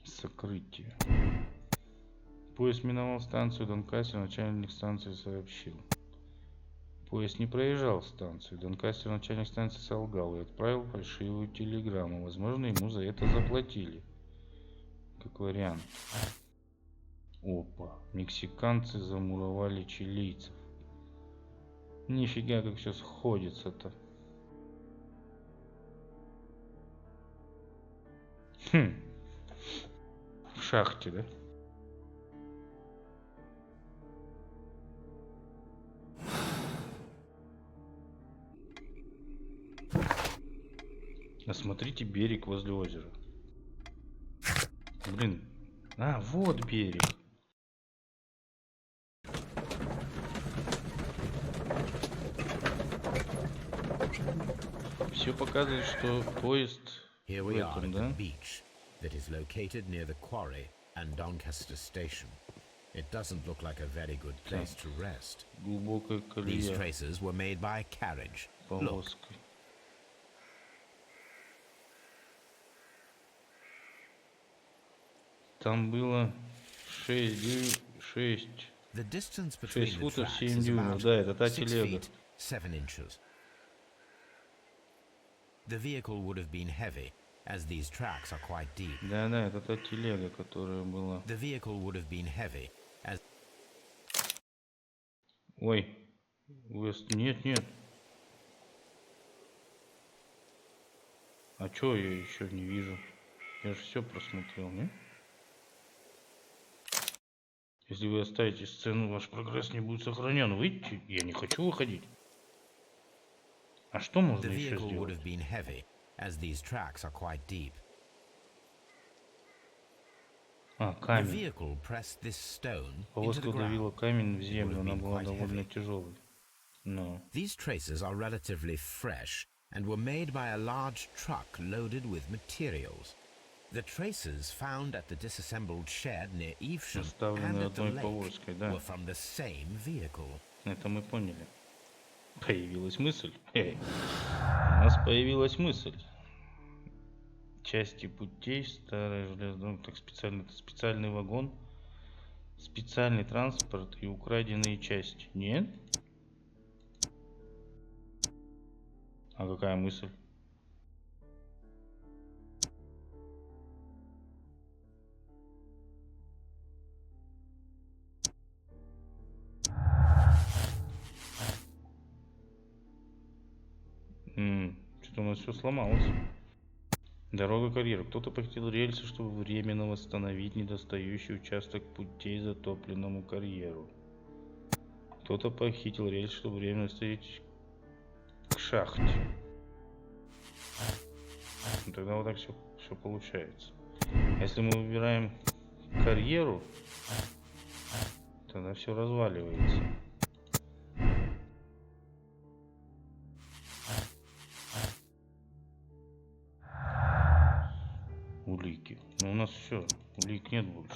Сокрытие. Поезд миновал станцию Донкастер, начальник станции сообщил. Поезд не проезжал станцию. Донкастер, начальник станции, солгал и отправил фальшивую телеграмму. Возможно, ему за это заплатили. Как вариант. Опа. Мексиканцы замуровали чилийцев. Нифига, как все сходится-то. В шахте, да? Осмотрите берег возле озера. Блин. А, вот берег. Все показывает, что поезд в этом, да? That is located near the quarry and Doncaster station. It doesn't look like a very good place to rest. Глубокая колея. These traces were made by a carriage. Look. Там было 6 футов 7 дюймов. Да, это та телега. 7 inches. The vehicle would have been heavy, as these tracks are quite deep. Да, это та телега, которая была. The vehicle would have been heavy, as... Ой, нет. А чё я еще не вижу? Я же все просмотрел, не? Если вы оставите сцену, ваш прогресс не будет сохранен. Выйдите, я не хочу выходить. А что можно еще сделать? А, камень. Повозка удавила камень в землю, она была довольно тяжелой. Но. These traces are relatively fresh and were made by a large truck loaded with materials. The traces found at the disassembled shed near Evesham and at the lake were from the same vehicle. Это мы поняли. Появилась мысль. У нас появилась мысль. Части путей, старая железная, так специальный вагон, специальный транспорт и украденные части. Нет? А какая мысль? Что-то у нас все сломалось. Дорога карьера. Кто-то похитил рельсы, чтобы временно восстановить недостающий участок путей затопленному карьеру. Кто-то похитил рельсы, чтобы временно восстановить к шахте. Ну, тогда вот так все получается. Если мы выбираем карьеру, тогда все разваливается. Улики. Но у нас все. Улик нет больше.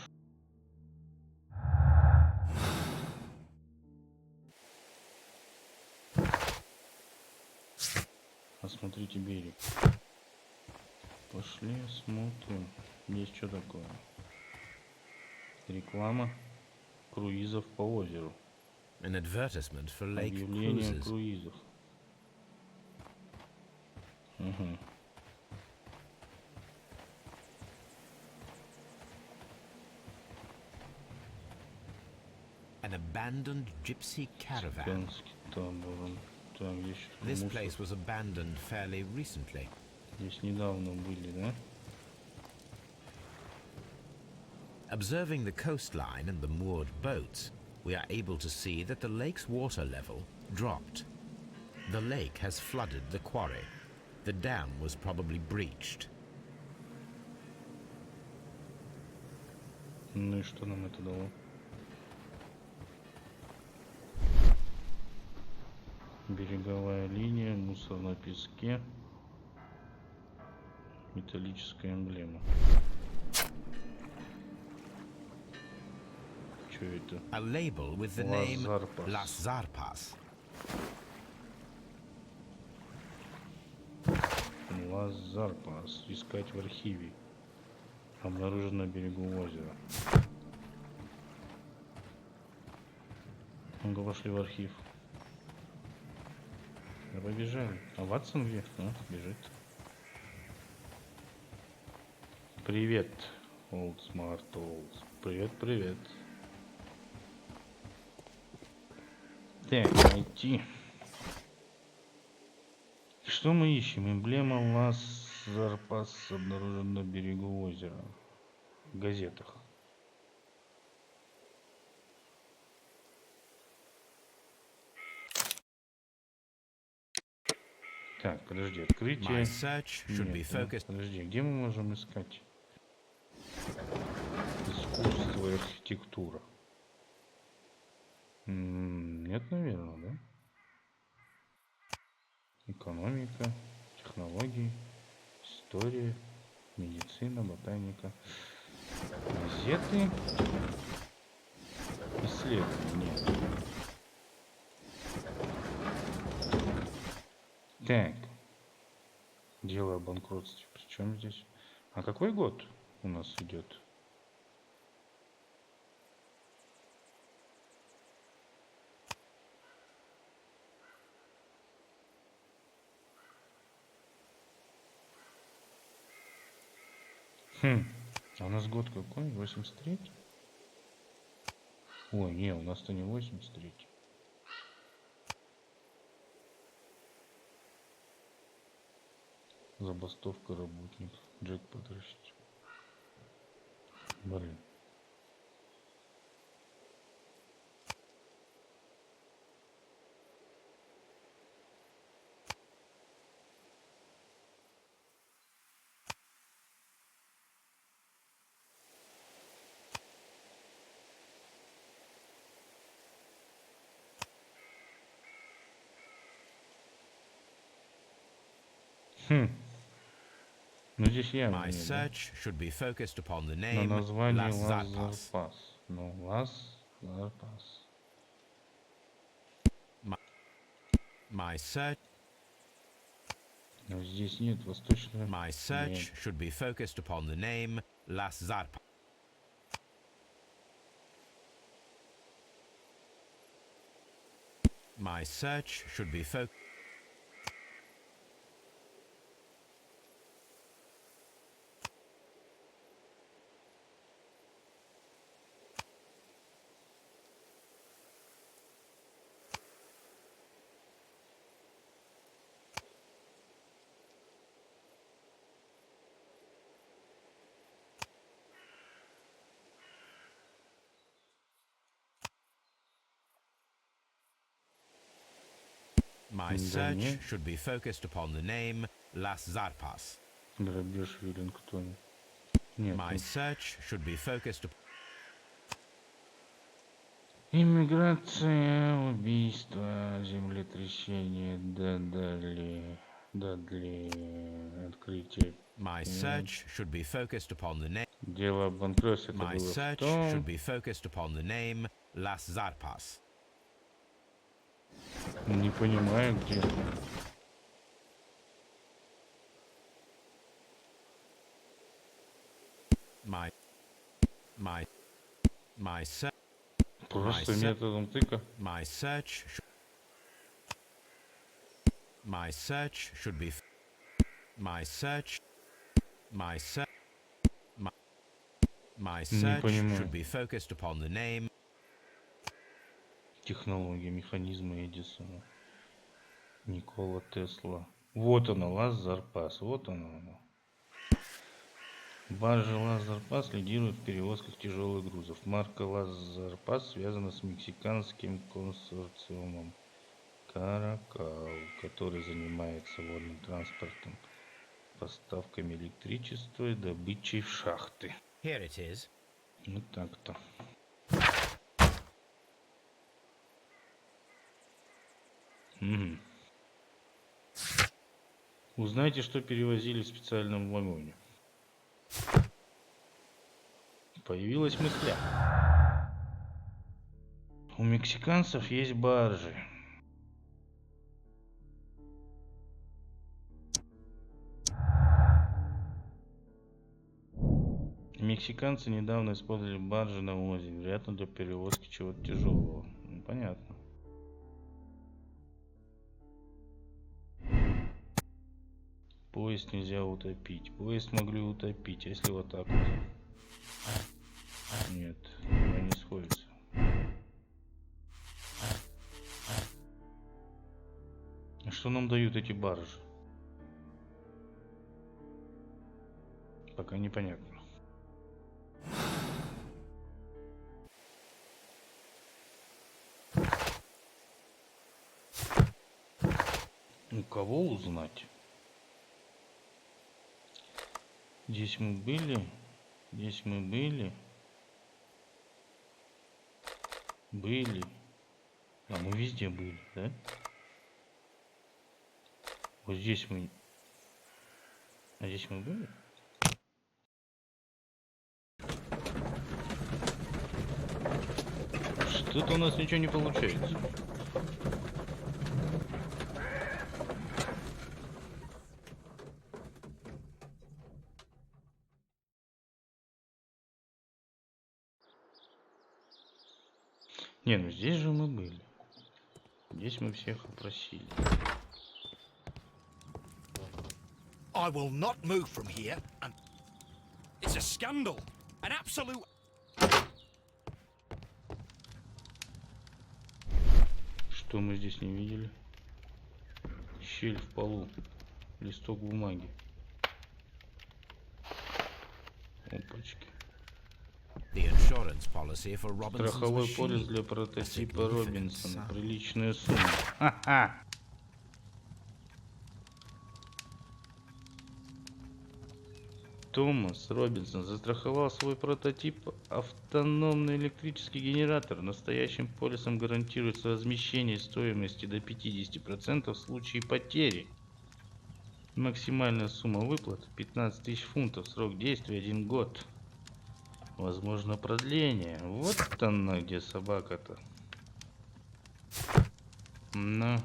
Ищите берег. Пошли смотрим. Здесь что такое? Реклама круизов по озеру. An advertisement for lake Объявление cruises. круизов. Угу. An abandoned gypsy caravan. This place was abandoned fairly recently. Здесь недавно были, да? Observing the coastline and the moored boats, we are able to see that the lake's water level dropped. The lake has flooded the quarry. The dam was probably breached. Ну и что нам это дало? Береговая линия, мусор на песке, металлическая эмблема. Что это? A label with the name Las Zarpas. Las Zarpas. Искать в архиве. Обнаружено на берегу озера. Ну-ка, пошли в архив. Да побежали. А Ватсон где? А, бежит. Привет, Old Smart Old. Привет, привет. Так, найти. Что мы ищем? Эмблема Лас Зарпас обнаружен на берегу озера. В газетах. Так, подожди, открытие. Нет, подожди, где мы можем искать? Искусство и архитектура. Нет, наверное, да? Экономика, технологии, история, медицина, ботаника, газеты, исследования. Так, дело о банкротстве. Причем здесь? А какой год у нас идет? А у нас год какой? 83-й? Ой, не, у нас-то не 83-й. Забастовка работников. Джек подращить. Блин. Ну здесь явно My нет, search should be focused upon the да? name На название Las Лас Zarpas. Зарпас. Ну, Лас Зарпас. My search. Но здесь нет восточного. My search should be focused upon the name Las Zarpas. My search should be focused. My search should be focused upon the name Las Zarpas. Грабеж в Веллингтоне. Нет. My search should be focused upon. Иммиграция, убийство, землетрясение, Дадли, открытие. My search should be focused upon the name. Дело об банкротстве. My search should be focused upon the name Las Zarpas. Не понимаю, где. Просто методом тыка. My search should be focused upon the name. Технология, механизмы Эдисона. Никола Тесла. Вот оно, Лазарпас. Вот оно. Баржа Лазарпас лидирует в перевозках тяжелых грузов. Марка Лазарпас связана с мексиканским консорциумом Каракал, который занимается водным транспортом, поставками электричества и добычей в шахты. Here it is. Вот так-то. Узнайте, что перевозили в специальном вагоне. Появилась мысля. У мексиканцев есть баржи. Мексиканцы недавно использовали баржи на озере, вероятно, для перевозки чего-то тяжелого. Ну, понятно. Поезд нельзя утопить. Поезд могли утопить, а если вот так вот? Нет, не сходится. А что нам дают эти баржи? Пока непонятно. У кого узнать? Здесь мы были. Здесь мы были. Были. А мы везде были, да? Вот здесь мы... А здесь мы были? Что-то у нас ничего не получается. Не, ну здесь же мы были. Здесь мы всех опросили. I will not move from here and... It's a scandal. An absolute... Что мы здесь не видели? Щель в полу. Листок бумаги. Опачки. Страховой полис для прототипа Робинсона. Приличная сумма. Ха-ха! Томас Робинсон застраховал свой прототип автономный электрический генератор. Настоящим полисом гарантируется возмещение стоимости до 50% в случае потери. Максимальная сумма выплат 15 тысяч фунтов. Срок действия 1 год. Возможно продление. Вот она где собака-то. Ну.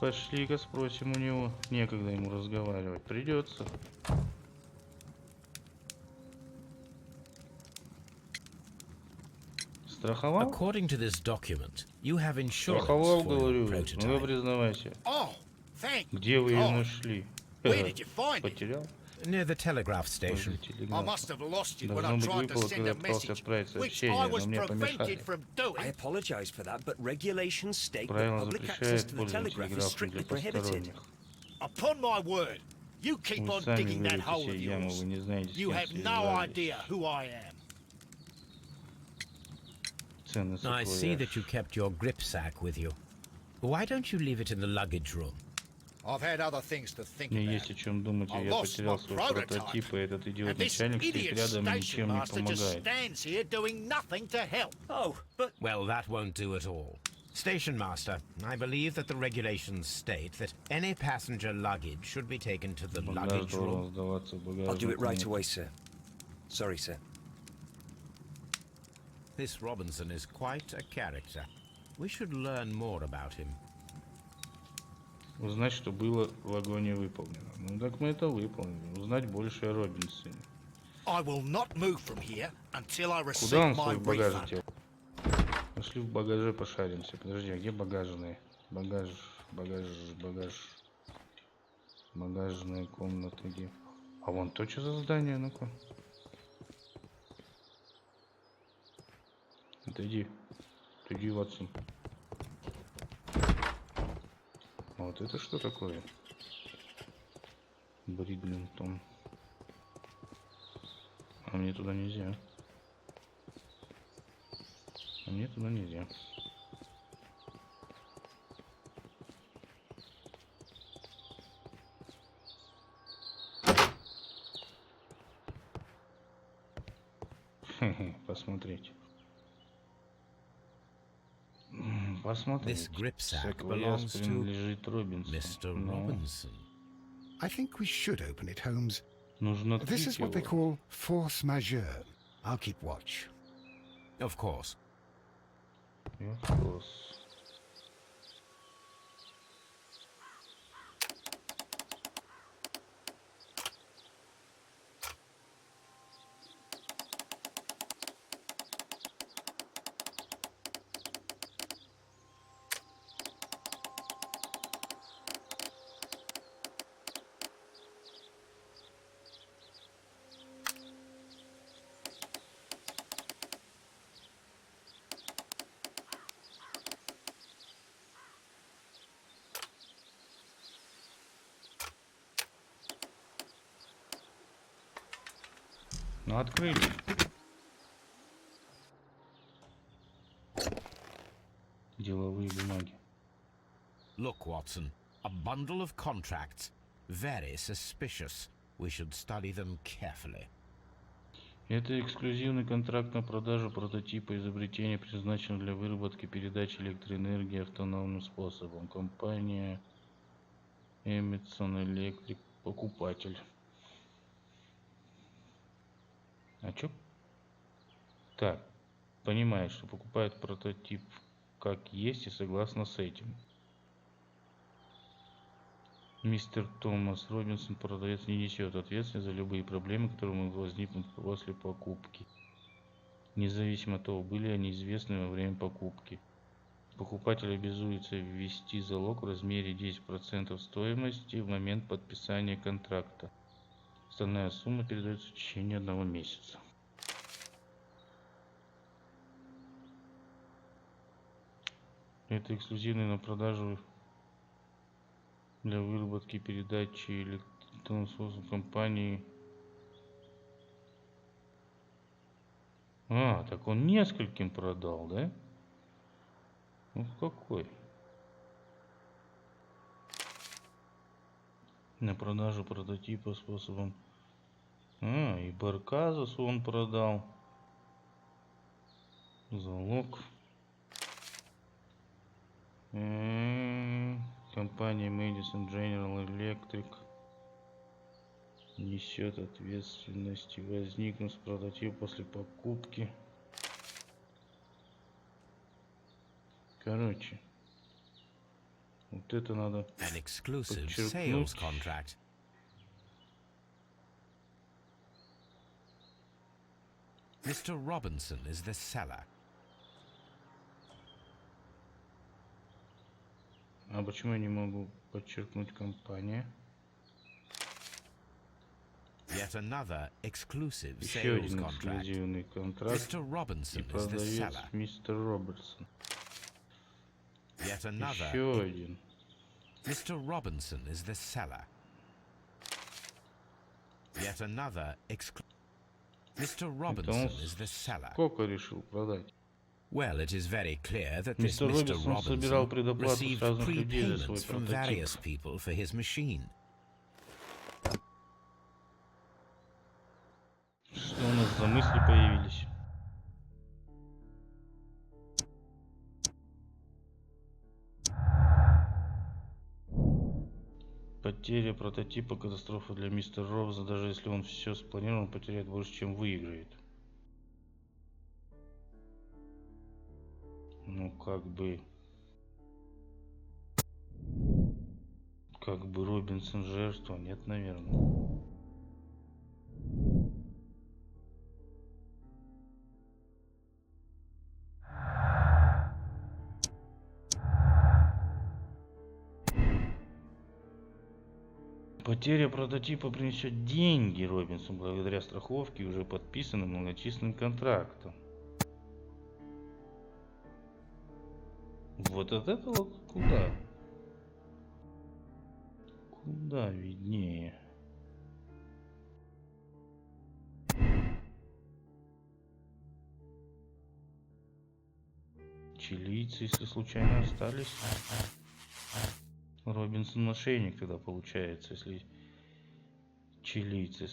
Пошли-ка спросим у него. Некогда ему разговаривать. Придется. Страховал? According to this document, you have insurance Страховал, for говорю. your prototype. Ну, признавайся. Где вы ее нашли? Потерял? Near the telegraph station. I must have lost it when I tried to send a message, which I was prevented from doing. I apologize for that, but regulations state that public access to the telegraph is strictly prohibited. Upon my word, you keep on digging that hole of yours. You have no idea who I am. I see that you kept your grip sack with you. Why don't you leave it in the luggage room? I've had other things to think Мне about. есть о чем думать, и я потерял свой прототип, и этот идиот-начальник стоит рядом и ничем не помогает. Well, that won't do at all. Station master, I believe that the regulations state that any passenger luggage should be taken to the luggage room. I'll do it right away, sir. Sorry, sir. This Robinson is quite a character. We should learn more about him. Узнать, что было в вагоне выполнено. Ну так мы это выполнили. Узнать больше о Робинсоне. I will not move from here until I Куда receive он my свой багаж refund. дел? Пошли в багаже пошаримся. Подожди, а где багажные? Багаж. Багажная комната где? А вон то, что за здание, ну-ка. Отойди, Ватсон. А вот это что такое? Бридлингтон. А мне туда нельзя. Посмотреть. This gripsack belongs to Mr. Robinson. I think we should open it, Holmes. Нужно This is what they call force majeure. I'll keep watch. Of course. Of course. Ну, открыли. Деловые бумаги. Look, Watson, a bundle of contracts. Very suspicious. We should study them carefully. Это эксклюзивный контракт на продажу прототипа изобретения, предназначенного для выработки передачи электроэнергии автономным способом. Компания Emerson Electric, покупатель. А чё? Так, понимает, что покупает прототип как есть и согласно с этим. Мистер Томас Робинсон, продавец, не несет ответственности за любые проблемы, которые могут возникнуть после покупки, независимо от того, были они известны во время покупки. Покупатель обязуется ввести залог в размере 10% стоимости в момент подписания контракта. Остальная сумма передается в течение 1 месяца. Это эксклюзивный на продажу для выработки передачи электронного способа компании. А, так он нескольким продал, да? Ну какой? На продажу прототипа способом. А, и Барказусу он продал. Залог. Компания Madison General Electric несет ответственность, возникнув с прототипа после покупки. Короче, вот это надо An exclusive подчеркнуть. sales contract. Mr. Robinson is the seller. А почему я не могу подчеркнуть компания? Yet another exclusive Еще sales один contract. эксклюзивный контракт. Mr. Robinson И is the продавец seller. мистер Робертсон. Yet another. Еще один. Mr. Robinson is the seller. Yet another Mr. Robinson is the seller. Сколько решил продать? Well, it is very clear that this Мистер Mr. Робинсон собирал Robinson предоплату с received разных людей за свой prepayments from various прототип. people for his machine. Что у нас за мысли появились? Потеря прототипа — катастрофа для мистера Робса. Даже если он все спланировал, он потеряет больше, чем выиграет. Ну, как бы Робинсон жертва? Нет, наверное. Потеря прототипа принесет деньги Робинсу благодаря страховке и уже подписанным многочисленным контрактам. Вот от этого куда? Куда виднее? Чилийцы, если случайно остались. Робинсон мошенник тогда получается, если чилийцы.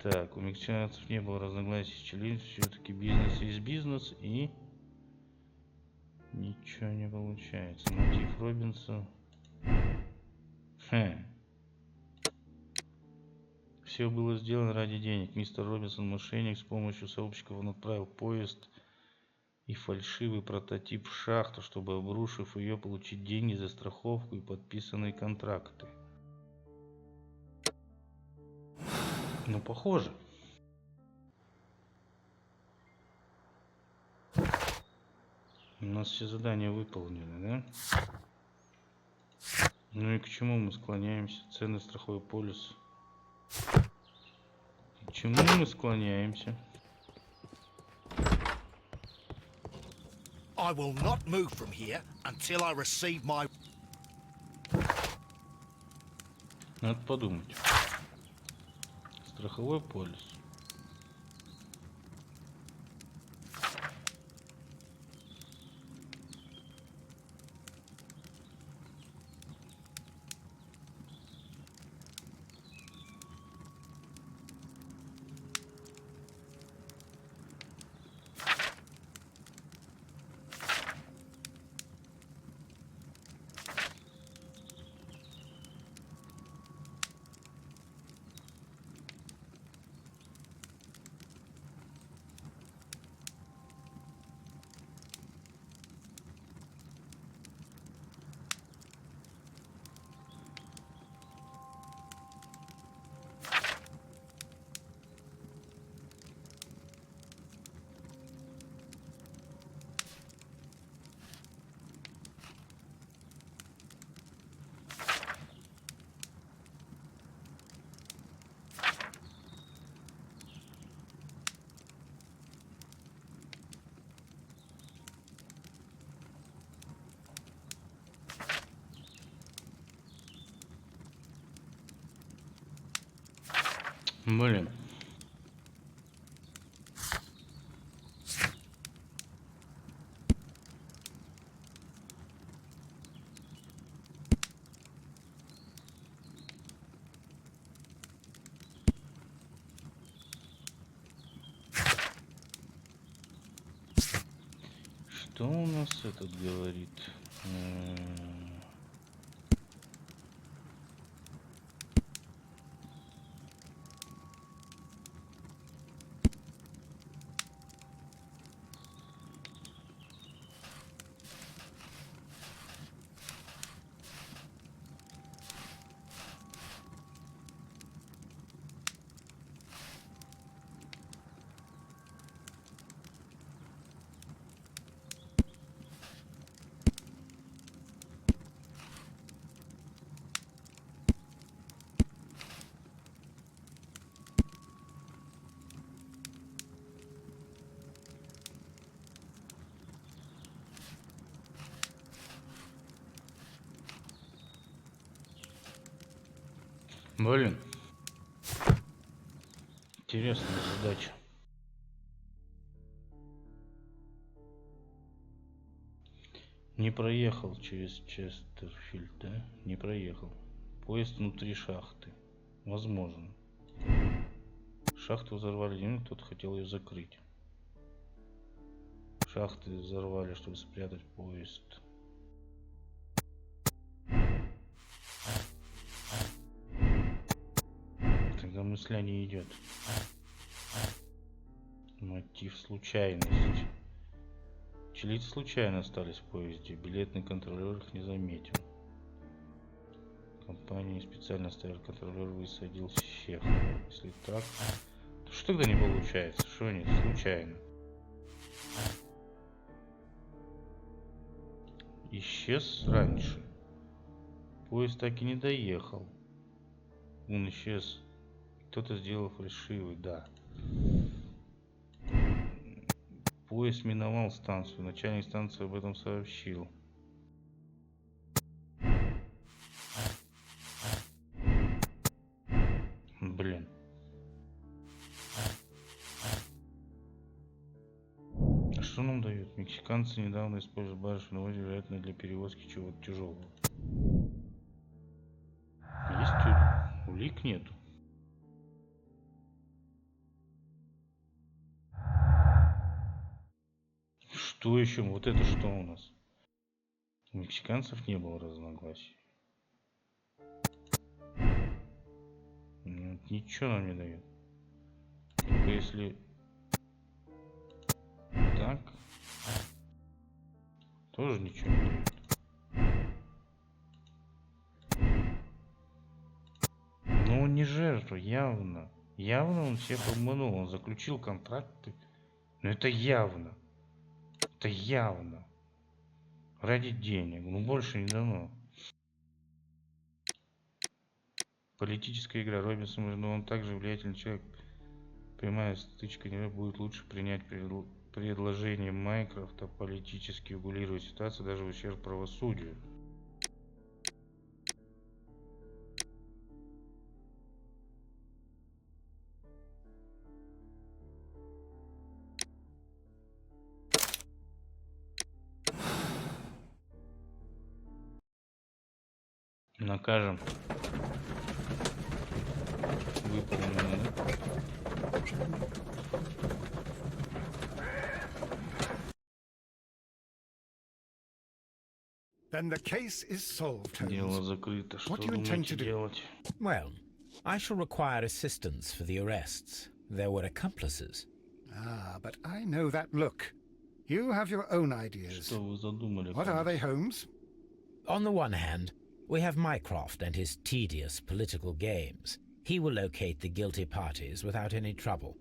Так, у мексиканцев не было разногласий с чилийцами, все-таки бизнес есть бизнес, и ничего не получается. Мотив Робинса. Все было сделано ради денег. Мистер Робинсон мошенник. С помощью сообщников он отправил поезд и фальшивый прототип в шахту, чтобы, обрушив ее, получить деньги за страховку и подписанные контракты. Ну, похоже. У нас все задания выполнены, да? Ну и к чему мы склоняемся? Ценный страховой полис. К чему мы склоняемся? I will not move from here until I receive my... Надо подумать. Страховой полис. Блин. Что у нас этот говорит? Блин. Интересная задача. Не проехал через Честерфилд, да? Не проехал. Поезд внутри шахты. Возможно. Шахту взорвали, ну, кто-то хотел ее закрыть. Шахты взорвали, чтобы спрятать поезд. Тогда мысля не идет. Мотив случайность. Чилийцы случайно остались в поезде. Билетный контролер их не заметил. Компания специально ставил контролер, высадил всех. Если так, то что тогда не получается? Что они случайно? Исчез раньше. Поезд так и не доехал. Он исчез. Кто-то сделал фальшивый, да. Поезд миновал станцию. Начальник станции об этом сообщил. Блин. А что нам дают? Мексиканцы недавно использовали барышню на озере, вероятно, для перевозки чего-то тяжелого. Есть улик нету. Что еще? Вот это что у нас? У мексиканцев не было разногласий. Нет, ничего нам не дает. Только если так, тоже ничего не дает. Но он не жертва, явно. Явно он всех обманул. Он заключил контракты. Но это явно. Это явно. Ради денег. Ну больше не дано. Политическая игра. Робинсон, но он также влиятельный человек. Прямая стычка не будет лучше принять предложение Майкрофта политически регулировать ситуацию даже в ущерб правосудию. Накажем. Выполнено, да? Then the case is solved, Дело Holmes. закрыто. Что What do you intend думаете to do? делать? Well, I shall require assistance for the arrests. There were accomplices. Ah, but I know that look. You have your own ideas. Что вы задумали? What are they, Holmes? On the one hand, we have Mycroft and his tedious political games. He will locate the guilty parties without any trouble.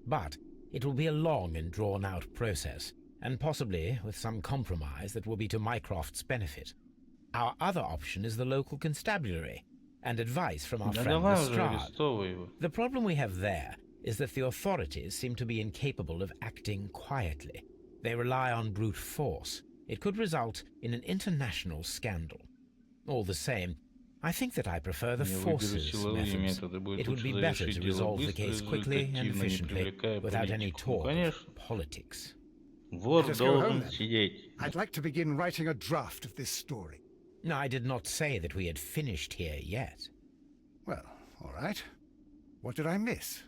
But it will be a long and drawn-out process, and possibly with some compromise that will be to Mycroft's benefit. Our other option is the local constabulary, and advice from our friend Lestrade. The problem we have there is that the authorities seem to be incapable of acting quietly. They rely on brute force. It could result in an international scandal. All the same, I think that I prefer the forces methods. It would be better to resolve the case quickly and efficiently, without any talk of politics. I'd like to begin writing a draft of this story. No, I did not say that we had finished here yet. Well, all right. What did I miss?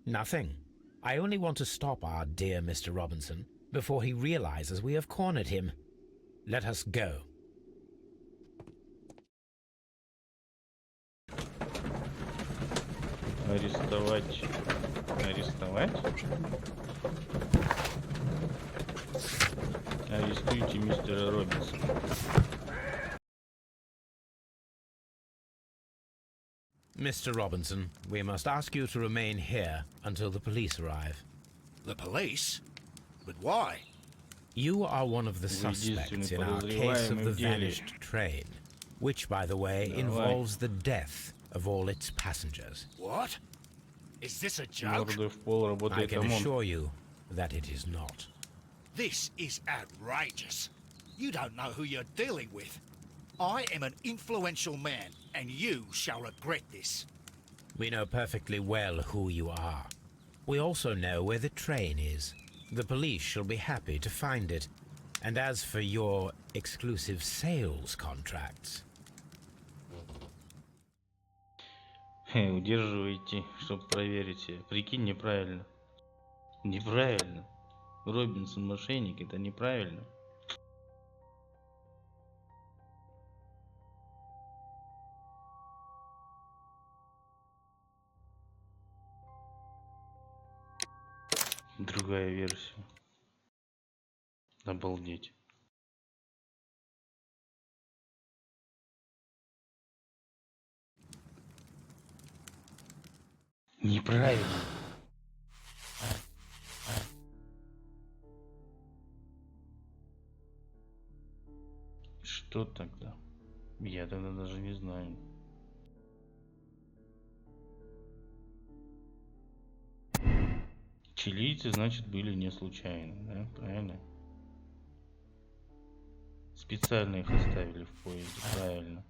Nothing. I only want to stop our dear Mr. Robinson before he realizes we have cornered him. Let us go. Арестовать. Арестовать? Арестуйте мистера Робинсона. Mr. Robinson, we must ask you to remain here until the police arrive. The police? But why? You are one of the suspects in our case of the vanished train, which, by the way, involves the death of all its passengers. What? Is this a joke? I can assure you that it is not. This is outrageous. You don't know who you're dealing with. I am an influential man, and you shall regret this. We know perfectly well who you are. We also know where the train is. The police shall be happy to find it. And as for your exclusive sales contracts... Удерживайте, чтобы проверить. Прикинь, неправильно. Неправильно. Робинсон мошенник, это неправильно. Другая версия. Обалдеть. Неправильно. Что тогда? Я тогда даже не знаю. Чилийцы, значит, были не случайно, да? Правильно? Специально их оставили в поезде, правильно.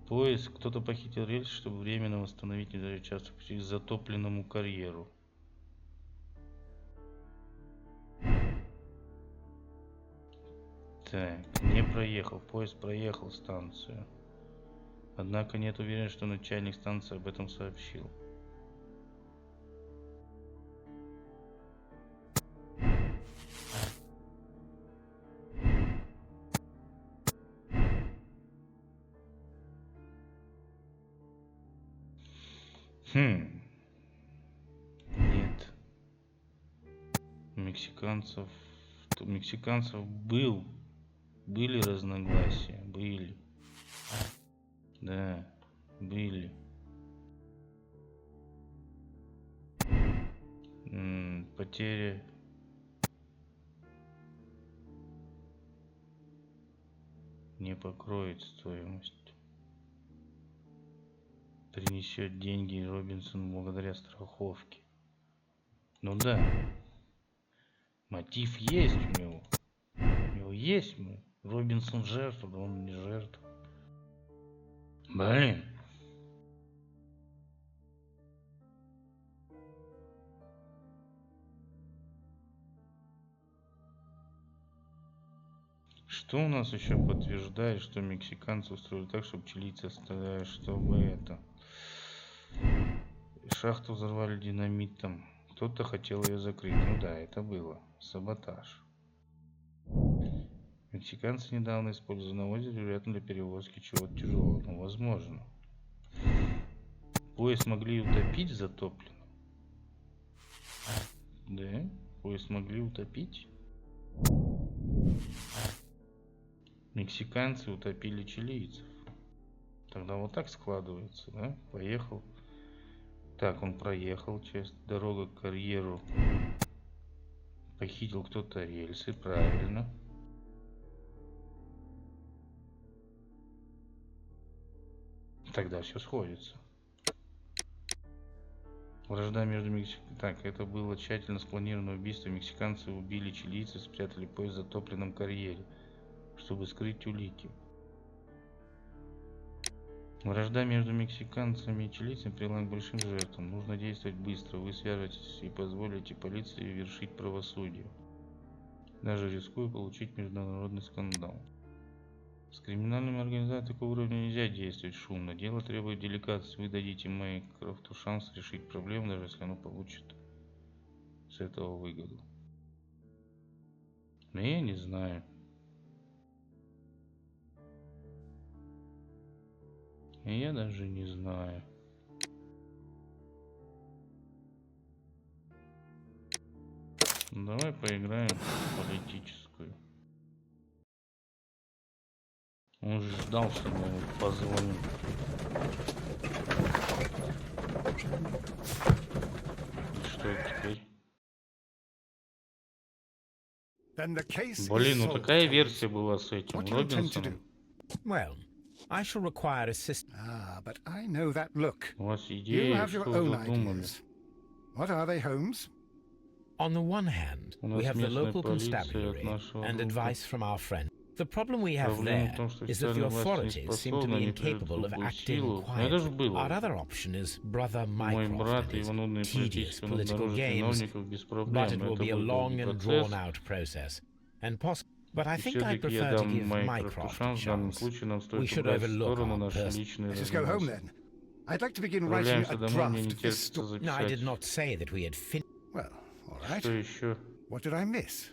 Поезд, кто-то похитил рельсы, чтобы временно восстановить недостающий участок пути к затопленному карьеру. Так, не проехал. Поезд проехал станцию. Однако нет уверенности, что начальник станции об этом сообщил. Нет. У мексиканцев были разногласия, были. Да, были. Потеря не покроет стоимость. Принесет деньги Робинсон благодаря страховке. Ну да. Мотив есть у него. У него есть. Робинсон жертва, да он не жертва. Блин. Что у нас еще подтверждает, что мексиканцы устроили так, чтобы чилийцы оставляли, чтобы это... Шахту взорвали динамитом. Кто-то хотел ее закрыть. Ну да, это было. Саботаж. Мексиканцы недавно использовали на озере, вероятно, для перевозки чего-то тяжелого. Ну, возможно. Поезд могли утопить затоплен. Да? Поезд могли утопить. Мексиканцы утопили чилийцев. Тогда вот так складывается, да? Поехал. Так, он проехал через дорогу к карьеру. Похитил кто-то рельсы, правильно. Тогда все сходится. Вражда между мексиканцами. Так, это было тщательно спланированное убийство. Мексиканцы убили чилийцев, спрятали поезд в затопленном карьере, чтобы скрыть улики. Вражда между мексиканцами и чилийцами привела к большим жертвам. Нужно действовать быстро. Вы свяжетесь и позволите полиции вершить правосудие, даже рискуя получить международный скандал. С криминальными организациями такого уровня нельзя действовать шумно. Дело требует деликатности. Вы дадите Майкрофту шанс решить проблему, даже если оно получит с этого выгоду. Но я не знаю. Я даже не знаю. Давай поиграем в политическую. Он же ждал, что мы ему позвоним. И что теперь? Блин, ну такая версия была с этим Робинсоном. Well, I shall require assistance. But I know that look. У вас You идеи, have что your вы own задумали? ideas. What are they, Holmes? On the one hand, we have the local constabulary and advice from our friend. The problem we have there is that the authorities seem to be incapable of acting quietly. Our other option is Brother Mycroft and his tedious political games, but it will be a long and drawn-out process, and possibly. But I think I prefer to give Mycroft a chance. We should overlook our person. Let us go home then. I'd like to begin writing a draft of this story. No, I did not say that we had finished. Well, all right. What did I miss?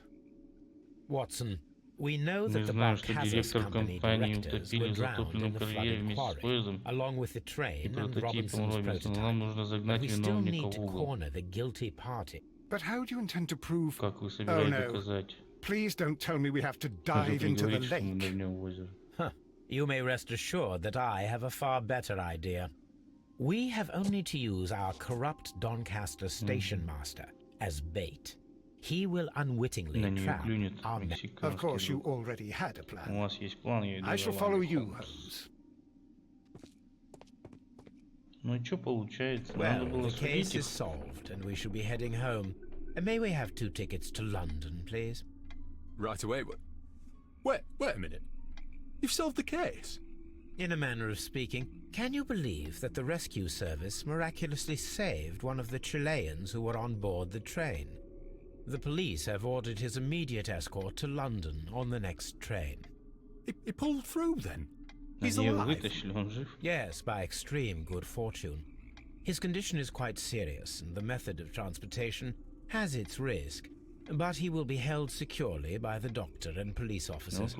Watson, we know that the Barcazes Company directors were drowned in the flooded quarry, along with the train and Robinson's prototype. But we still need to corner the guilty party. But how do you intend to prove... Oh no. Please don't tell me we have to dive into the lake. Huh. You may rest assured that I have a far better idea. We have only to use our corrupt Doncaster station master as bait. he will unwittingly trap our men. Of course, you already had a plan. I shall follow you, Holmes. Ну и что получается? Well, the case is solved, and we shall be heading home. May we have 2 tickets to London, please? Right away. Wait a minute. You've solved the case? In a manner of speaking. Can you believe that the rescue service miraculously saved one of the Chileans who were on board the train? The police have ordered his immediate escort to London on the next train. He pulled through then? He's alive? Yes, by extreme good fortune. His condition is quite serious, and the method of transportation has its risk, but he will be held securely by the doctor and police officers.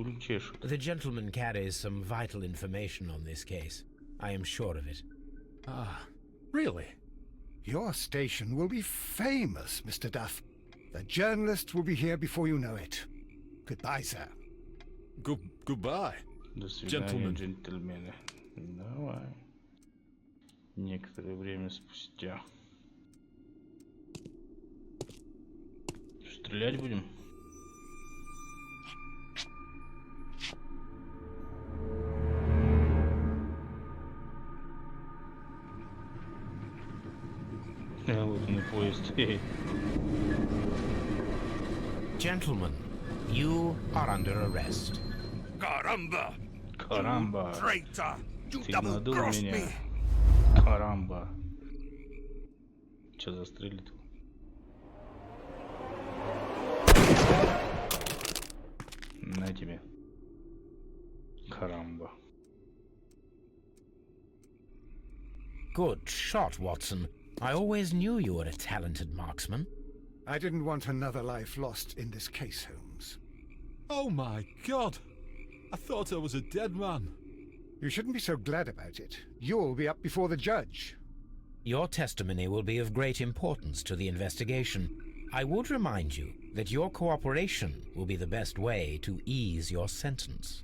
The gentleman carries some vital information on this case. I am sure of it. Ah, really? Your station will be famous, Mr. Duff. The journalists will be here before you know it. Goodbye, sir. Goodbye. До свидания, джентльмены. Давай. Некоторое время спустя. Стрелять будем? А вот он и поезд. Gentlemen, you are under arrest. Caramba! Caramba! Traitor! You Ты надул double-crossed меня. me! Карамба. Че застрелит? На тебе. Карамба. Good shot, Watson. I always knew you were a talented marksman. I didn't want another life lost in this case, Holmes. Oh my God! I thought I was a dead man. You shouldn't be so glad about it. You'll be up before the judge. Your testimony will be of great importance to the investigation. I would remind you that your cooperation will be the best way to ease your sentence.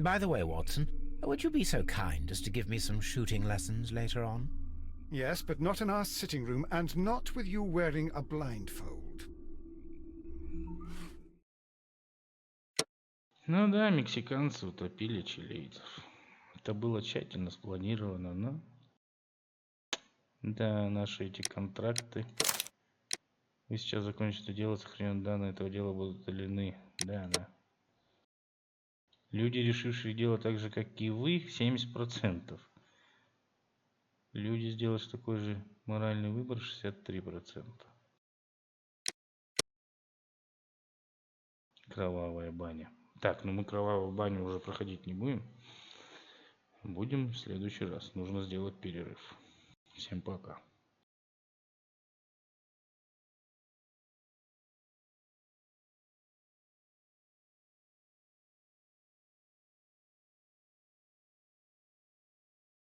By the way, Watson, would you be so kind as to give me some shooting lessons later on? Yes, but not in our sitting room, and not with you wearing a blindfold. Ну да, мексиканцы утопили чилийцев. Это было тщательно спланировано, но... Да, наши эти контракты. Вы сейчас закончите дело, сохраненные данные этого дела будут удалены. Да. Люди, решившие дело так же, как и вы, 70%. Люди, сделавшие такой же моральный выбор, 63%. Кровавая баня. Так, ну мы кровавую баню уже проходить не будем. Будем в следующий раз. Нужно сделать перерыв. Всем пока.